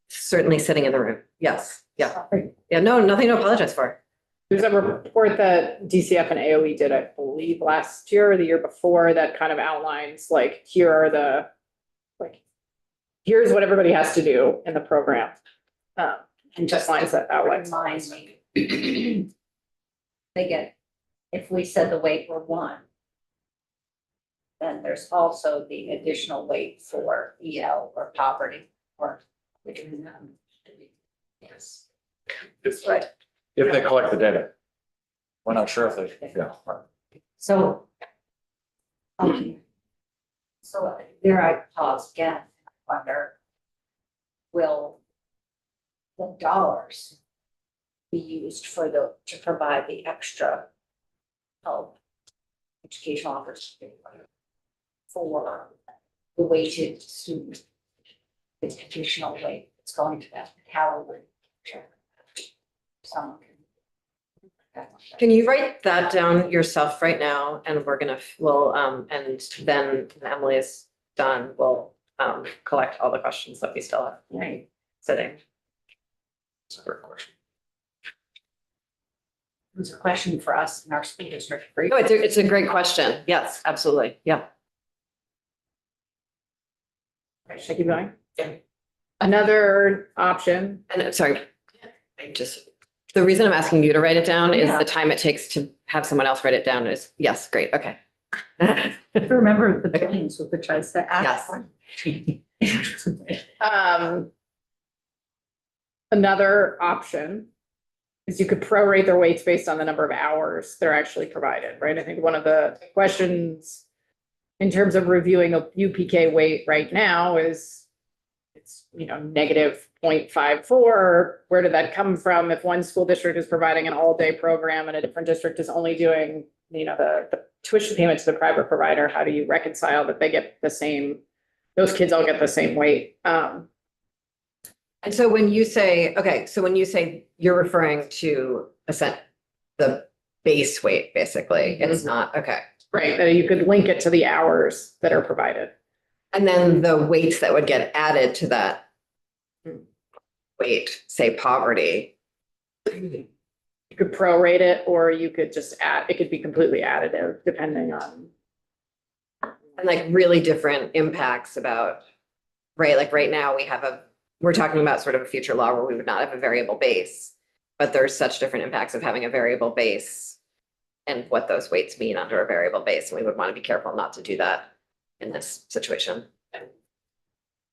A: certainly sitting in the room. Yes, yeah. Yeah, no, nothing to apologize for.
B: There's a report that DCF and AOE did, I believe, last year or the year before that kind of outlines like, here's what everybody has to do in the program.
I: And
B: Just lines that outlines.
I: remind me. Again, if we said the weight were 1, then there's also the additional weight for EL or poverty or. Yes.
C: If
I: Right.
C: if they collect the data. We're not sure if they, yeah.
I: So. Okay. So there I pause again, I wonder. Will the dollars be used to provide the extra help, educational opportunity for the weighted student? The additional weight that's going to that, how would someone
A: Can you write that down yourself right now? And we'll, and then Emily is done, we'll collect all the questions that we still have
F: Right.
A: sitting.
C: It's a great question.
I: It was a question for us in our school district. For
A: No, it's a great question. Yes, absolutely. Yeah.
B: Should I keep going?
A: Yeah.
B: Another option,
A: And sorry, the reason I'm asking you to write it down is
I: Yeah.
A: the time it takes to have someone else write it down is, yes, great, okay.
I: Remember the planes with which I said.
A: Yes.
B: Another option is you could prorate their weights based on the number of hours they're actually provided, right? I think one of the questions in terms of reviewing a UPK weight right now is it's, negative 0.54. Where did that come from? If one school district is providing an all-day program and a different district is only doing, the tuition payment to the private provider, how do you reconcile that they get the same, those kids all get the same weight?
A: And so when you say, you're referring to the base weight, basically, it's not, okay.
B: Right, that you could link it to the hours that are provided.
A: And then the weights that would get added to that weight, say poverty.
B: You could prorate it, or you could just add, it could be completely additive, depending on.
A: And like really different impacts about, right, like right now we're talking about sort of a future law where we would not have a variable base, but there's such different impacts of having a variable base and what those weights mean under a variable base. And we would want to be careful not to do that in this situation.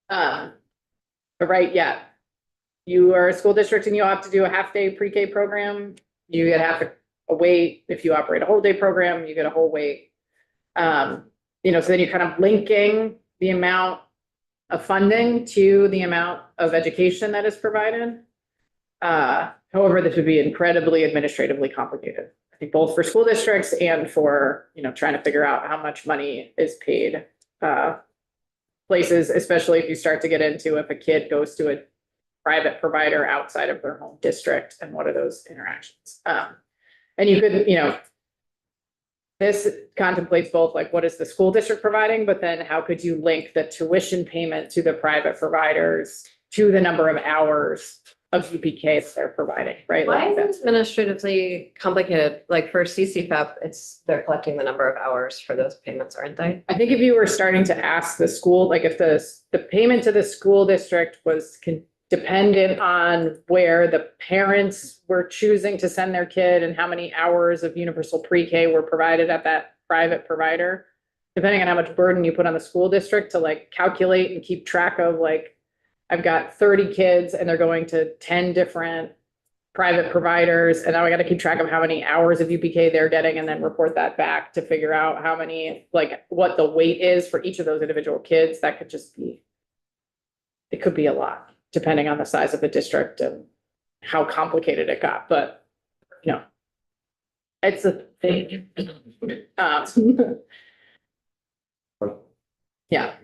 B: But right, yeah. You are a school district and you have to do a half-day pre-K program, you get a weight. If you operate a whole day program, you get a whole weight. So then you're kind of linking the amount of funding to the amount of education that is provided. However, this would be incredibly administratively complicated. I think both for school districts and for, trying to figure out how much money is paid places, especially if you start to get into if a kid goes to a private provider outside of their home district and what are those interactions. And you could, this contemplates both like what is the school district providing, but then how could you link the tuition payment to the private providers to the number of hours of UPK that they're providing, right?
A: Why
B: Like
A: is it administratively complicated? Like for CCFAP, they're collecting the number of hours for those payments, aren't they?
B: I think if you were starting to ask the school, like if the payment to the school district was dependent on where the parents were choosing to send their kid and how many hours of universal pre-K were provided at that private provider, depending on how much burden you put on the school district to like calculate and keep track of like, I've got 30 kids and they're going to 10 different private providers. And now I got to keep track of how many hours of UPK they're getting and then report that back to figure out how many, like what the weight is for each of those individual kids. That could just be, it could be a lot depending on the size of the district and how complicated it got, but it's a thing. Yeah.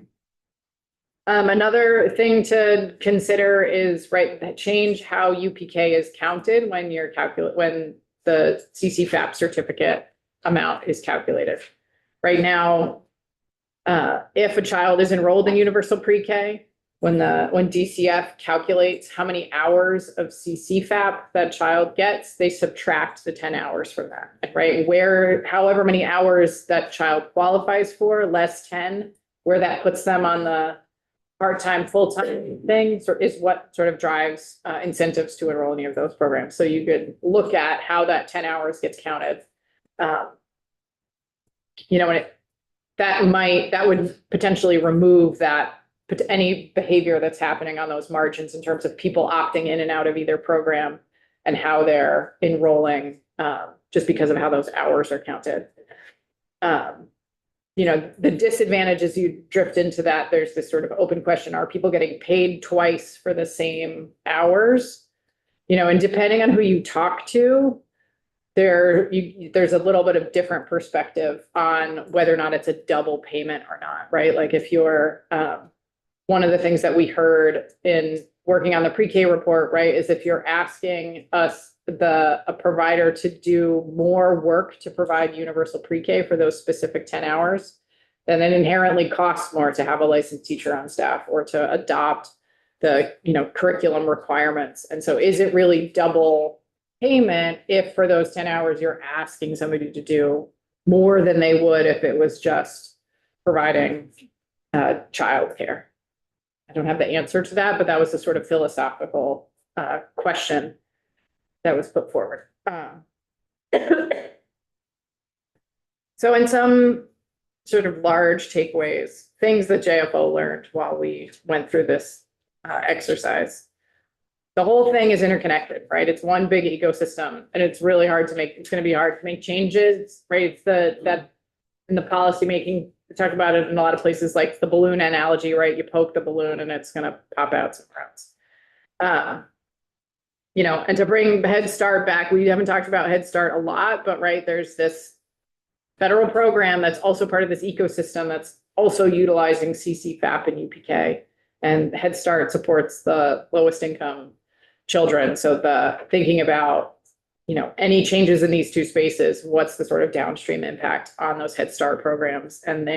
B: Another thing to consider is, right, change how UPK is counted when when the CCFAP certificate amount is calculated. Right now, if a child is enrolled in universal pre-K, when DCF calculates how many hours of CCFAP that child gets, they subtract the 10 hours from that, right? However many hours that child qualifies for, less 10, where that puts them on the part-time, full-time thing is what sort of drives incentives to enroll in any of those programs. So you could look at how that 10 hours gets counted. That would potentially remove any behavior that's happening on those margins in terms of people opting in and out of either program and how they're enrolling just because of how those hours are counted. The disadvantages, you drift into that, there's this sort of open question, are people getting paid twice for the same hours? And depending on who you talk to, there's a little bit of different perspective on whether or not it's a double payment or not, right? Like if you're, one of the things that we heard in working on the pre-K report, right, is if you're asking a provider to do more work to provide universal pre-K for those specific 10 hours, then it inherently costs more to have a licensed teacher on staff or to adopt the, curriculum requirements. And so is it really double payment if for those 10 hours you're asking somebody to do more than they would if it was just providing childcare? I don't have the answer to that, but that was the sort of philosophical question that was put forward. So in some sort of large takeaways, things that JFO learned while we went through this exercise. The whole thing is interconnected, right? It's one big ecosystem, and it's really hard to make, it's going to be hard to make changes, right? It's that in the policy making, we talk about it in a lot of places, like the balloon analogy, right? You poke the balloon and it's going to pop out somewhere else. And to bring Head Start back, we haven't talked about Head Start a lot, but right, there's this federal program that's also part of this ecosystem that's also utilizing CCFAP and UPK, and Head Start supports the lowest income children. So the thinking about, any changes in these two spaces, what's the sort of downstream impact on those Head Start programs and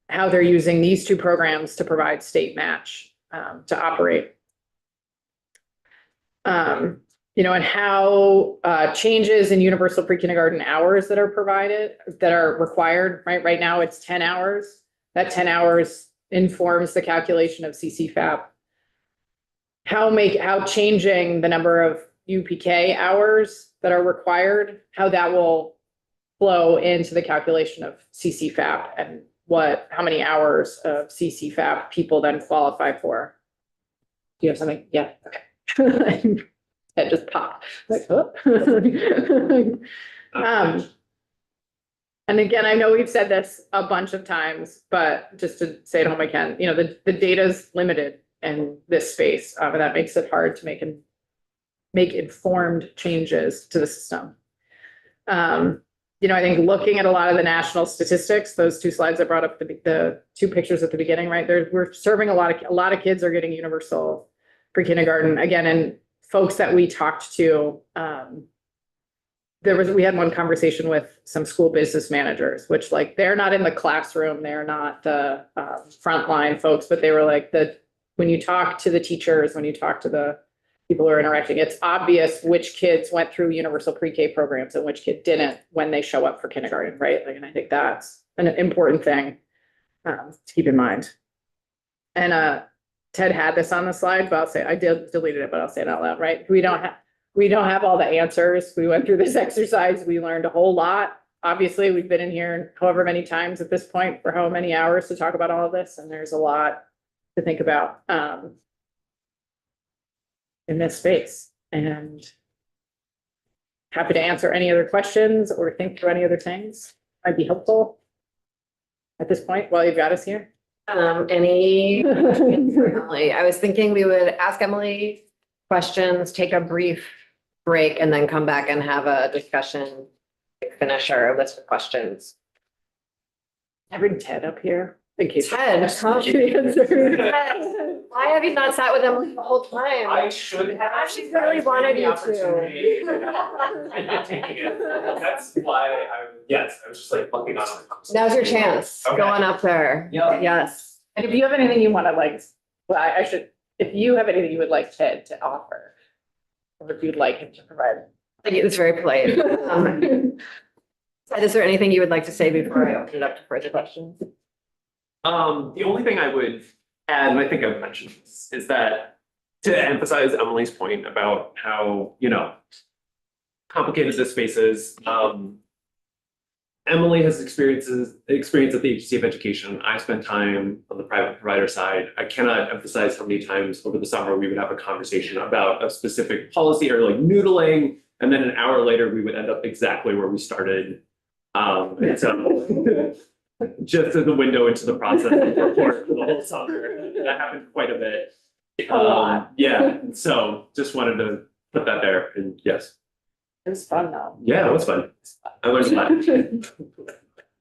B: how they're using these two programs to provide state match to operate. And how changes in universal pre-kindergarten hours that are provided, that are required, right? Right now it's 10 hours. That 10 hours informs the calculation of CCFAP. How changing the number of UPK hours that are required, how that will flow into the calculation of CCFAP and how many hours of CCFAP people then qualify for. Do you have something? Yeah, okay. It just popped. Like, oh. And again, I know we've said this a bunch of times, but just to say it home again, the data's limited in this space, and that makes it hard to make informed changes to the system. I think looking at a lot of the national statistics, those two slides I brought up, the two pictures at the beginning, right? We're serving a lot of kids are getting universal pre-kindergarten again, and folks that we talked to, we had one conversation with some school business managers, which they're not in the classroom, they're not the frontline folks, but they were like when you talk to the teachers, when you talk to the people who are interacting, it's obvious which kids went through universal pre-K programs and which kid didn't when they show up for kindergarten, right? And I think that's an important thing to keep in mind. And Ted had this on the slide, but I'll say, I deleted it, but I'll say it out loud, right? We don't have all the answers. We went through this exercise. We learned a whole lot. Obviously, we've been in here however many times at this point for how many hours to talk about all of this. And there's a lot to think about in this space. And happy to answer any other questions or think through any other things. Might be helpful at this point while you've got us here.
A: Any questions for Emily? I was thinking we would ask Emily questions, take a brief break, and then come back and have a discussion, finish our list of questions.
B: I bring Ted up here in case.
A: Ted,
B: come.
A: Ted, why have you not sat with Emily the whole time?
E: I should have.
A: She really wanted you
E: opportunity.
A: to.
E: I'm not taking it. That's why I was just looking on.
A: Now's your chance.
E: Okay.
A: Go on up there.
E: Yeah.
A: Yes.
B: And if you have anything you want to if you have anything you would like Ted to offer, or if you'd like him to provide.
A: Thank you. That's very polite. Ted, is there anything you would like to say before I open it up to further questions?
E: The only thing I would add, and I think I've mentioned this, is that to emphasize Emily's point about how, complicated this space is. Emily has experience at the Agency of Education. I spent time on the private provider side. I cannot emphasize how many times over the summer we would have a conversation about a specific policy or noodling, and then an hour later we would end up exactly where we started. And so just as a window into the process of report for the whole summer, that happened quite a bit.
B: A lot.
E: Yeah, so just wanted to put that there, and yes.
B: It was fun though.
E: Yeah, it was fun. I learned a lot.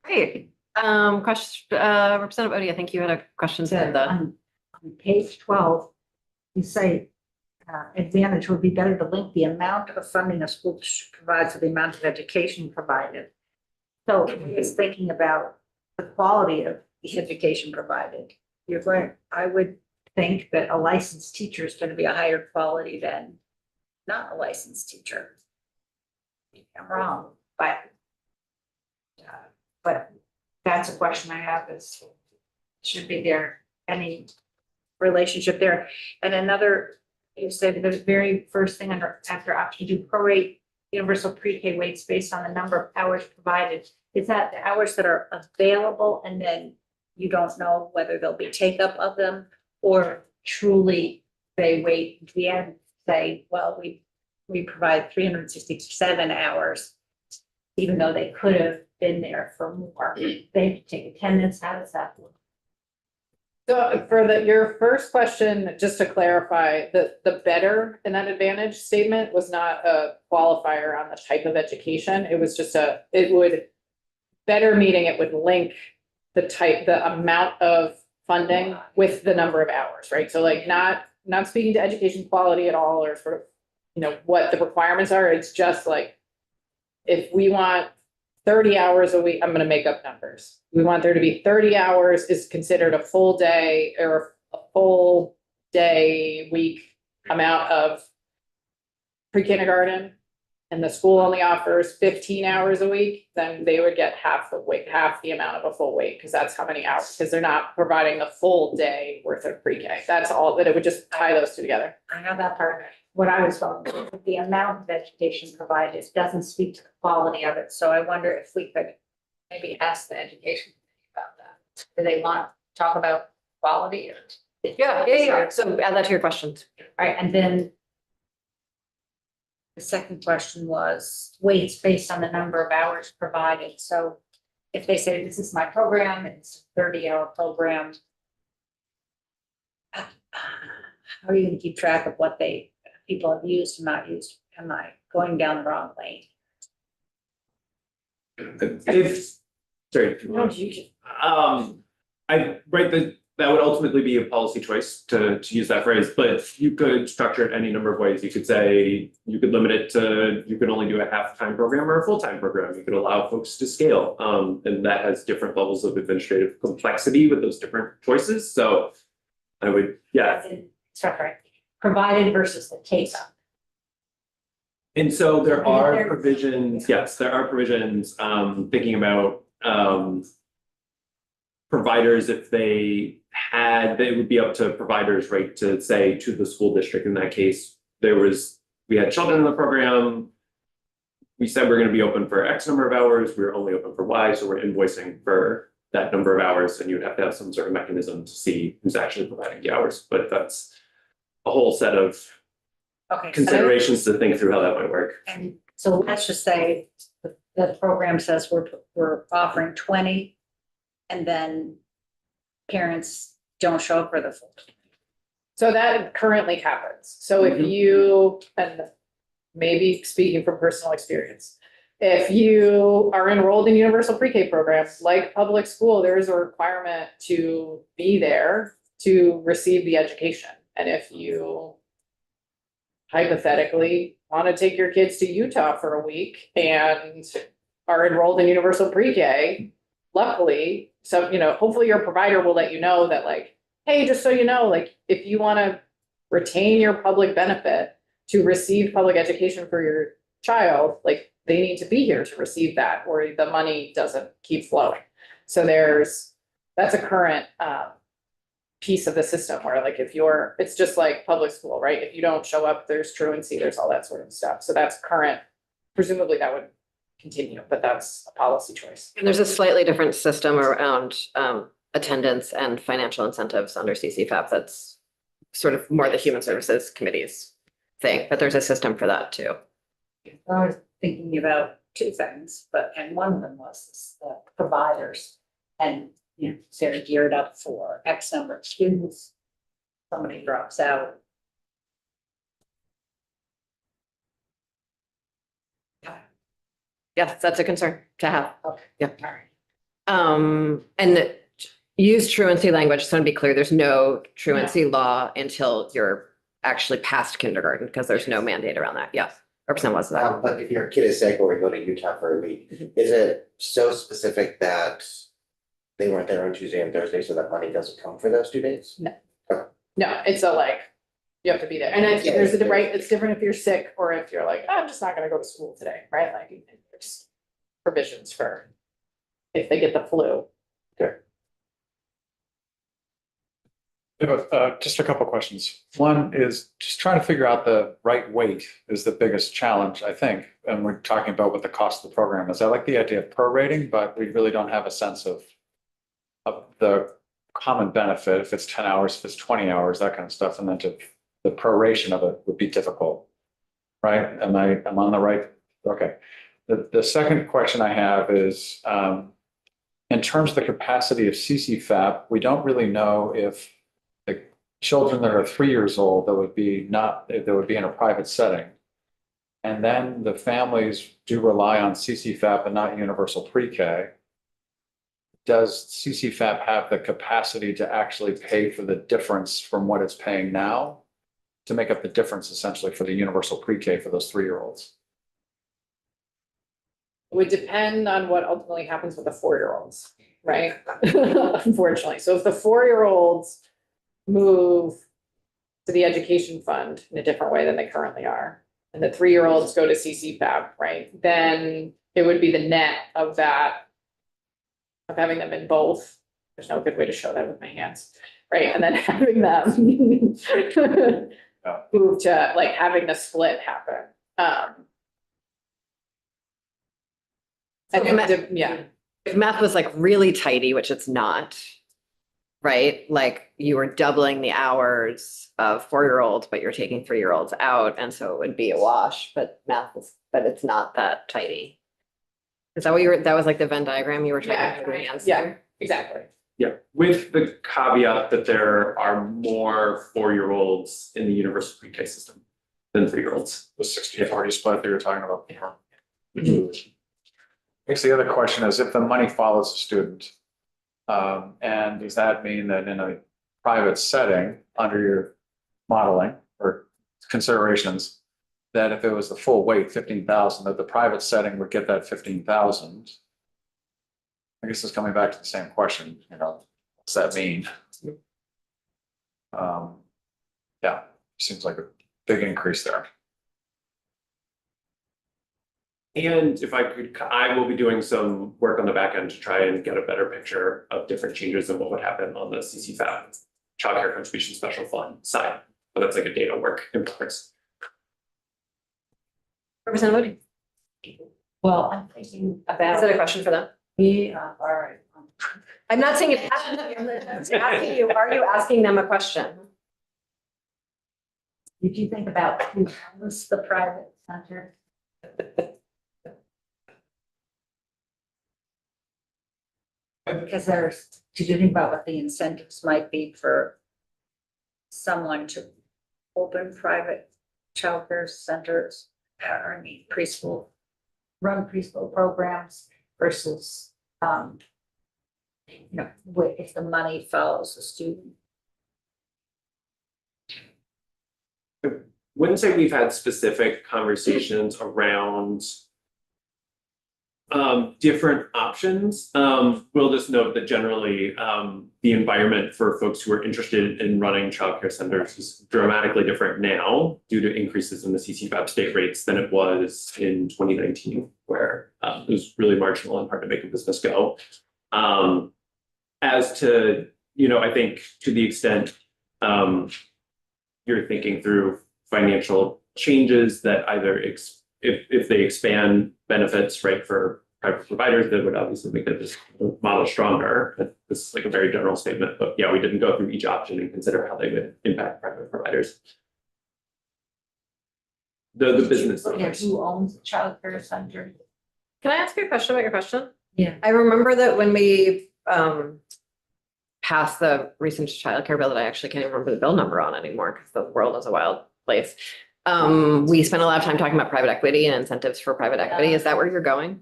A: Great. Representative Odie, I think you had a question.
I: On page 12, you say advantage would be better to link the amount of funding a school provides to the amount of education provided. So I was thinking about the quality of the education provided. I would think that a licensed teacher is going to be a higher quality than not a licensed teacher. I'm wrong, but that's a question I have is, should be there any relationship there? And another, you said the very first thing after option 2, prorate universal pre-K weights based on the number of hours provided. Is that the hours that are available and then you don't know whether there'll be take up of them, or truly they wait at the end, say, well, we provide 367 hours, even though they could have been there for more. They have to take attendance. How does that work?
B: So for your first question, just to clarify, the better in that advantage statement was not a qualifier on the type of education. It was just better meaning it would link the amount of funding with the number of hours, right? So like not speaking to education quality at all, or sort of, what the requirements are. It's just like, if we want 30 hours a week, I'm going to make up numbers. We want there to be 30 hours is considered a full day or a full day week amount of pre-kindergarten, and the school only offers 15 hours a week, then they would get half the amount of a full week, because that's how many hours, because they're not providing the full day worth of pre-K. That's all, that it would just tie those two together.
I: I know that part. What I was talking about, the amount of education provided doesn't speak to the quality of it. So I wonder if we could maybe ask the education committee about that. Do they want to talk about quality or?
A: Yeah. So add that to your questions.
I: All right, and then the second question was weights based on the number of hours provided. So if they say, this is my program, it's a 30-hour program, how are you going to keep track of what people have used and not used? Am I going down the wrong lane?
E: That would ultimately be a policy choice to use that phrase, but you could structure it any number of ways. You could say, you could limit it to, you could only do a half-time program or a full-time program. You could allow folks to scale. And that has different levels of administrative complexity with those different choices. So I would,
I: Sorry, provided versus the take-up.
E: And so there are
I: There-
E: provisions, yes, there are provisions, thinking about, providers, if they it would be up to providers, right, to say to the school district, in that case, we had children in the program. We said we're going to be open for X number of hours. We're only open for Y, so we're invoicing for that number of hours, and you'd have to have some sort of mechanism to see who's actually providing the hours. But that's a whole set of
I: Okay.
E: considerations to think through how that might work.
I: And so let's just say the program says we're offering 20, and then parents don't show up for the full.
B: So that currently happens. So if you, and maybe speaking from personal experience, if you are enrolled in universal pre-K programs, like public school, there is a requirement to be there to receive the education. And if you hypothetically want to take your kids to Utah for a week and are enrolled in universal pre-K, luckily, so, hopefully your provider will let you know that, like, hey, just so you know, like, if you want to retain your public benefit to receive public education for your child, like, they need to be here to receive that, or the money doesn't keep flowing. So that's a current piece of the system where, like, it's just like public school, right? If you don't show up, there's truancy, there's all that sort of stuff. So that's current. Presumably that would continue, but that's a policy choice.
A: And there's a slightly different system around attendance and financial incentives under CCFAP. That's sort of more the Human Services Committee's thing, but there's a system for that too.
I: I was thinking about two things, and one of them was the providers, and they're geared up for X number of students. Somebody drops out.
A: Yes, that's a concern to have.
I: Okay.
A: Yeah.
I: All right.
A: And use truancy language. So to be clear, there's no truancy law until you're actually past kindergarten, because there's no mandate around that. Yes. Representative was that.
G: But if your kid is sick or we go to Utah for a week, is it so specific that they weren't there on Tuesday and Thursday, so that money doesn't come for those 2 days?
B: No, it's a like, you have to be there. And it's, there's a, right, it's different if you're sick or if you're like, I'm just not gonna go to school today, right? Like, there's provisions for if they get the flu.
C: Just a couple questions. One is just trying to figure out the right weight is the biggest challenge, I think. And we're talking about what the cost of the program is. I like the idea of prorating, but we really don't have a sense of the common benefit, if it's 10 hours, if it's 20 hours, that kind of stuff. And then the proration of it would be difficult. Right? I'm on the right? Okay. The second question I have is, in terms of the capacity of CCFAP, we don't really know if the children that are 3 years old that would be in a private setting. And then the families do rely on CCFAP and not universal pre-K. Does CCFAP have the capacity to actually pay for the difference from what it's paying now to make up the difference essentially for the universal pre-K for those 3-year-olds?
B: It would depend on what ultimately happens with the 4-year-olds, right? Unfortunately. So if the 4-year-olds move to the education fund in a different way than they currently are, and the 3-year-olds go to CCFAP, right? Then it would be the net of that, of having them in both. There's no good way to show that with my hands, right? And then having them move to like having the split happen. Yeah.
A: If math was like really tidy, which it's not, right? Like you were doubling the hours of 4-year-olds, but you're taking 3-year-olds out, and so it would be a wash, but but it's not that tidy. Is that what that was like the Venn diagram you were trying to answer?
B: Yeah, exactly.
E: Yeah, with the caveat that there are more 4-year-olds in the universal pre-K system than 3-year-olds.
C: The 60-40 split that you're talking about. I guess the other question is if the money follows the student, and does that mean that in a private setting under your modeling or considerations, that if it was the full weight, 15,000, that the private setting would get that 15,000? I guess it's coming back to the same question, what's that mean? Yeah, seems like a big increase there.
E: And if I could, I will be doing some work on the back end to try and get a better picture of different changes and what would happen on the CCFAP childcare contribution special fund side. But that's like a data work in progress.
A: Representative Woody,
F: Well, I'm thinking
A: is that a
F: about,
A: question for them?
F: all right.
A: I'm not saying it. I'm asking you, are you asking them a question?
I: Did you think about who owns the private center? Because did you think about what the incentives might be for someone to open private childcare centers, or preschool, run preschool programs versus, if the money follows the student?
E: Wouldn't say we've had specific conversations around different options. We'll just note that generally the environment for folks who are interested in running childcare centers is dramatically different now due to increases in the CCFAP state rates than it was in 2019, where it was really marginal and hard to make a business go. As to, I think to the extent you're thinking through financial changes that either if they expand benefits, right, for private providers, that would obviously make this model stronger. This is like a very general statement, but yeah, we didn't go through each option and consider how they would impact private providers. The business owners.
I: Who owns the childcare center?
A: Can I ask you a question about your question?
I: Yeah.
A: I remember that when we passed the recent childcare bill that I actually can't even remember the bill number on anymore because the world is a wild place. We spent a lot of time talking about private equity and incentives for private equity. Is that where you're going?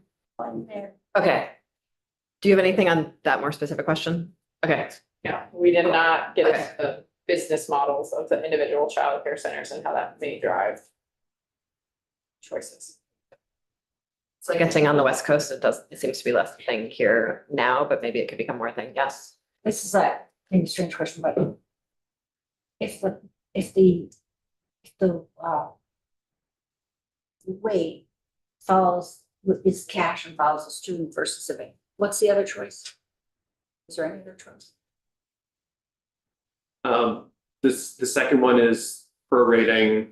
A: Okay. Do you have anything on that more specific question? Okay.
B: Yeah, we did not get into the business models of the individual childcare centers and how that may drive choices.
A: It's like a thing on the West Coast. It seems to be less a thing here now, but maybe it could become more a thing. Yes.
I: This is a maybe strange question, but if the weight follows, is cash and follows the student versus the bank, what's the other choice? Is there any other choice?
E: The second one is prorating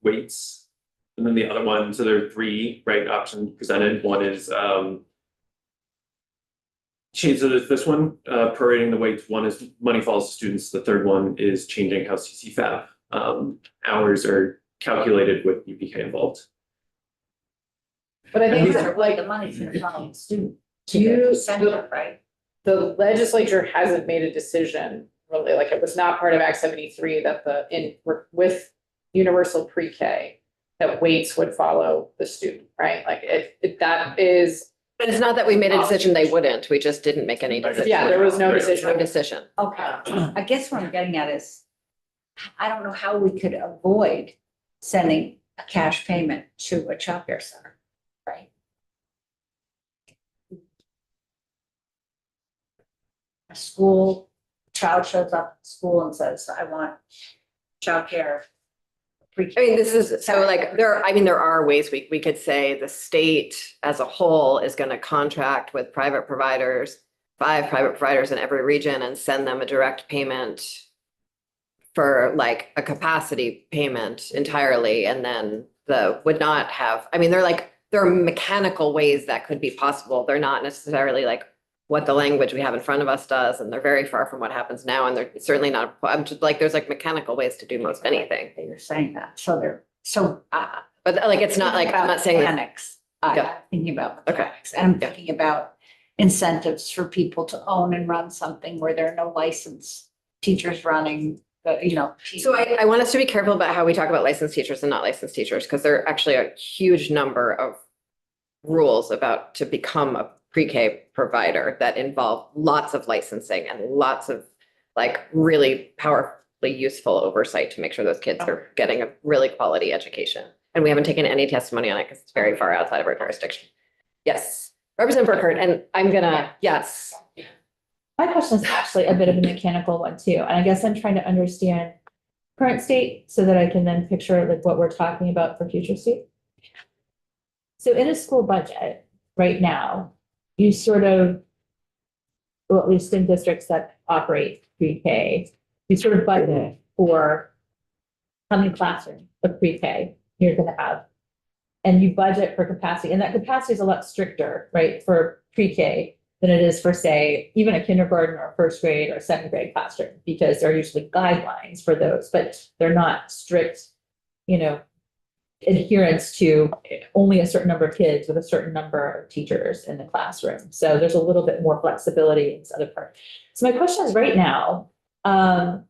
E: weights. And then the other one, so there are three, right, options presented. One is change, so there's this one, prorating the weights. One is money follows the students. The third one is changing how CCFAP hours are calculated with UPK involved.
B: But I think
I: Like
B: like
I: the money's gonna follow the student.
B: Do you-
I: Center, right?
B: the legislature hasn't made a decision, really, like it was not part of Act 73 that with universal pre-K, that weights would follow the student, right? Like that is,
A: But it's not that we made a decision they wouldn't. We just didn't make any decision.
B: yeah, there was no
E: Right.
A: No
B: decision.
A: decision.
I: Okay, I guess what I'm getting at is, I don't know how we could avoid sending a cash payment to a childcare center, right? A child shows up at school and says, I want childcare.
A: I mean, this is, so like, there are ways we could say the state as a whole is gonna contract with private providers, 5 private providers in every region and send them a direct payment for like a capacity payment entirely, and then would not have, I mean, there are mechanical ways that could be possible. They're not necessarily like what the language we have in front of us does, and they're very far from what happens now, and they're certainly not, I'm just like, there's like mechanical ways to do most anything.
I: You're saying that, so
A: But like, it's not like, I'm not saying that.
I: mechanics.
A: Yeah.
I: I'm thinking about
A: Okay.
I: mechanics, and I'm
A: Yeah.
I: thinking about incentives for people to own and run something where there are no licensed teachers running,
A: So I want us to be careful about how we talk about licensed teachers and not licensed teachers, because there are actually a huge number of rules about to become a pre-K provider that involve lots of licensing and lots of like really powerfully useful oversight to make sure those kids are getting a really quality education. And we haven't taken any testimony on it because it's very far outside of our jurisdiction. Yes, Representative Burkhardt, and I'm gonna, yes.
J: My question is actually a bit of a mechanical one too, and I guess I'm trying to understand current state so that I can then picture like what we're talking about for future state. So in a school budget right now, you sort of, well, at least in districts that operate pre-K, you sort of budget for how many classrooms of pre-K you're gonna have. And you budget for capacity, and that capacity is a lot stricter, right, for pre-K than it is for, say, even a kindergarten or a first grade or second grade classroom, because there are usually guidelines for those, but they're not strict, adherence to only a certain number of kids with a certain number of teachers in the classroom. So there's a little bit more flexibility in this other part. So my question is right now, and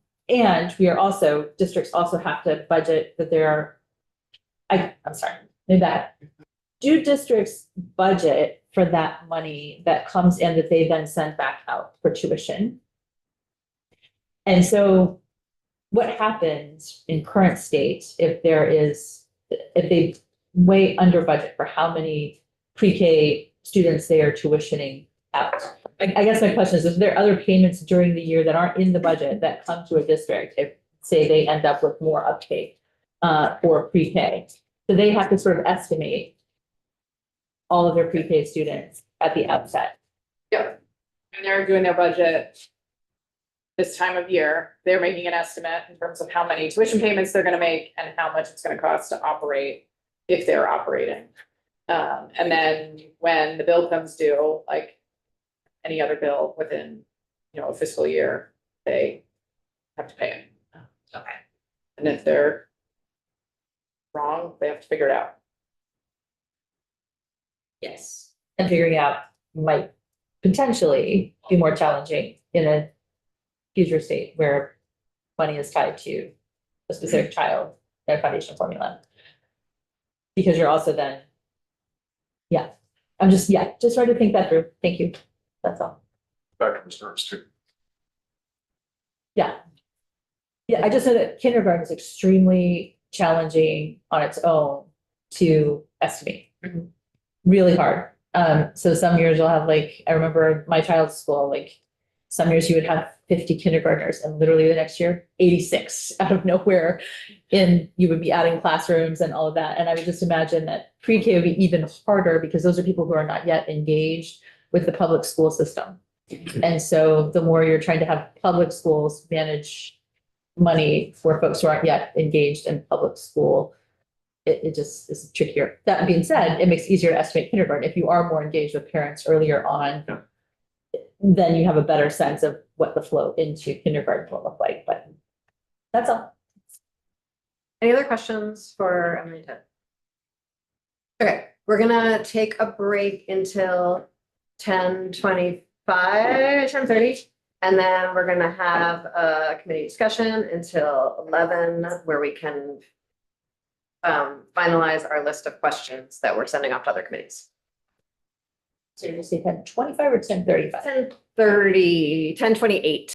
J: districts also have to budget that there are, I'm sorry, do districts budget for that money that comes in that they then send back out for tuition? And so what happens in current state if they way under budget for how many pre-K students they are tuitioning out? I guess my question is there other payments during the year that aren't in the budget that come to a district if, say, they end up with more uptake for pre-K? So they have to sort of estimate all of their pre-K students at the outset.
B: Yep. And they're doing their budget this time of year. They're making an estimate in terms of how many tuition payments they're gonna make and how much it's gonna cost to operate if they're operating. And then when the bill comes due, like any other bill within, a fiscal year, they have to pay it.
I: Okay.
B: And if they're wrong, they have to figure it out.
J: Yes. And figuring out might potentially be more challenging in a future state where money is tied to a specific child, their foundation formula. Because you're also then, I'm just trying to think that through. Thank you. That's all.
C: Back to Mr. Ernst too.
J: Yeah, I just said that kindergarten is extremely challenging on its own to estimate. really hard. So some years you'll have like, I remember my child's school, like some years you would have 50 kindergartners and literally the next year, 86 out of nowhere. And you would be adding classrooms and all of that. And I would just imagine that pre-K would be even harder because those are people who are not yet engaged with the public school system. And so the more you're trying to have public schools manage money for folks who aren't yet engaged in public school, it just is trickier. That being said, it makes it easier to estimate kindergarten. If you are more engaged with parents earlier on, then you have a better sense of what the flow into kindergarten will look like, but that's all.
A: Any other questions for Emily and Ted? Okay, we're gonna take a break until 10:25, 10:30. And then we're gonna have a committee discussion until 11, where we can finalize our list of questions that we're sending off to other committees.
J: So you're gonna say 10:25 or 10:35?
A: 10:30, 10:28.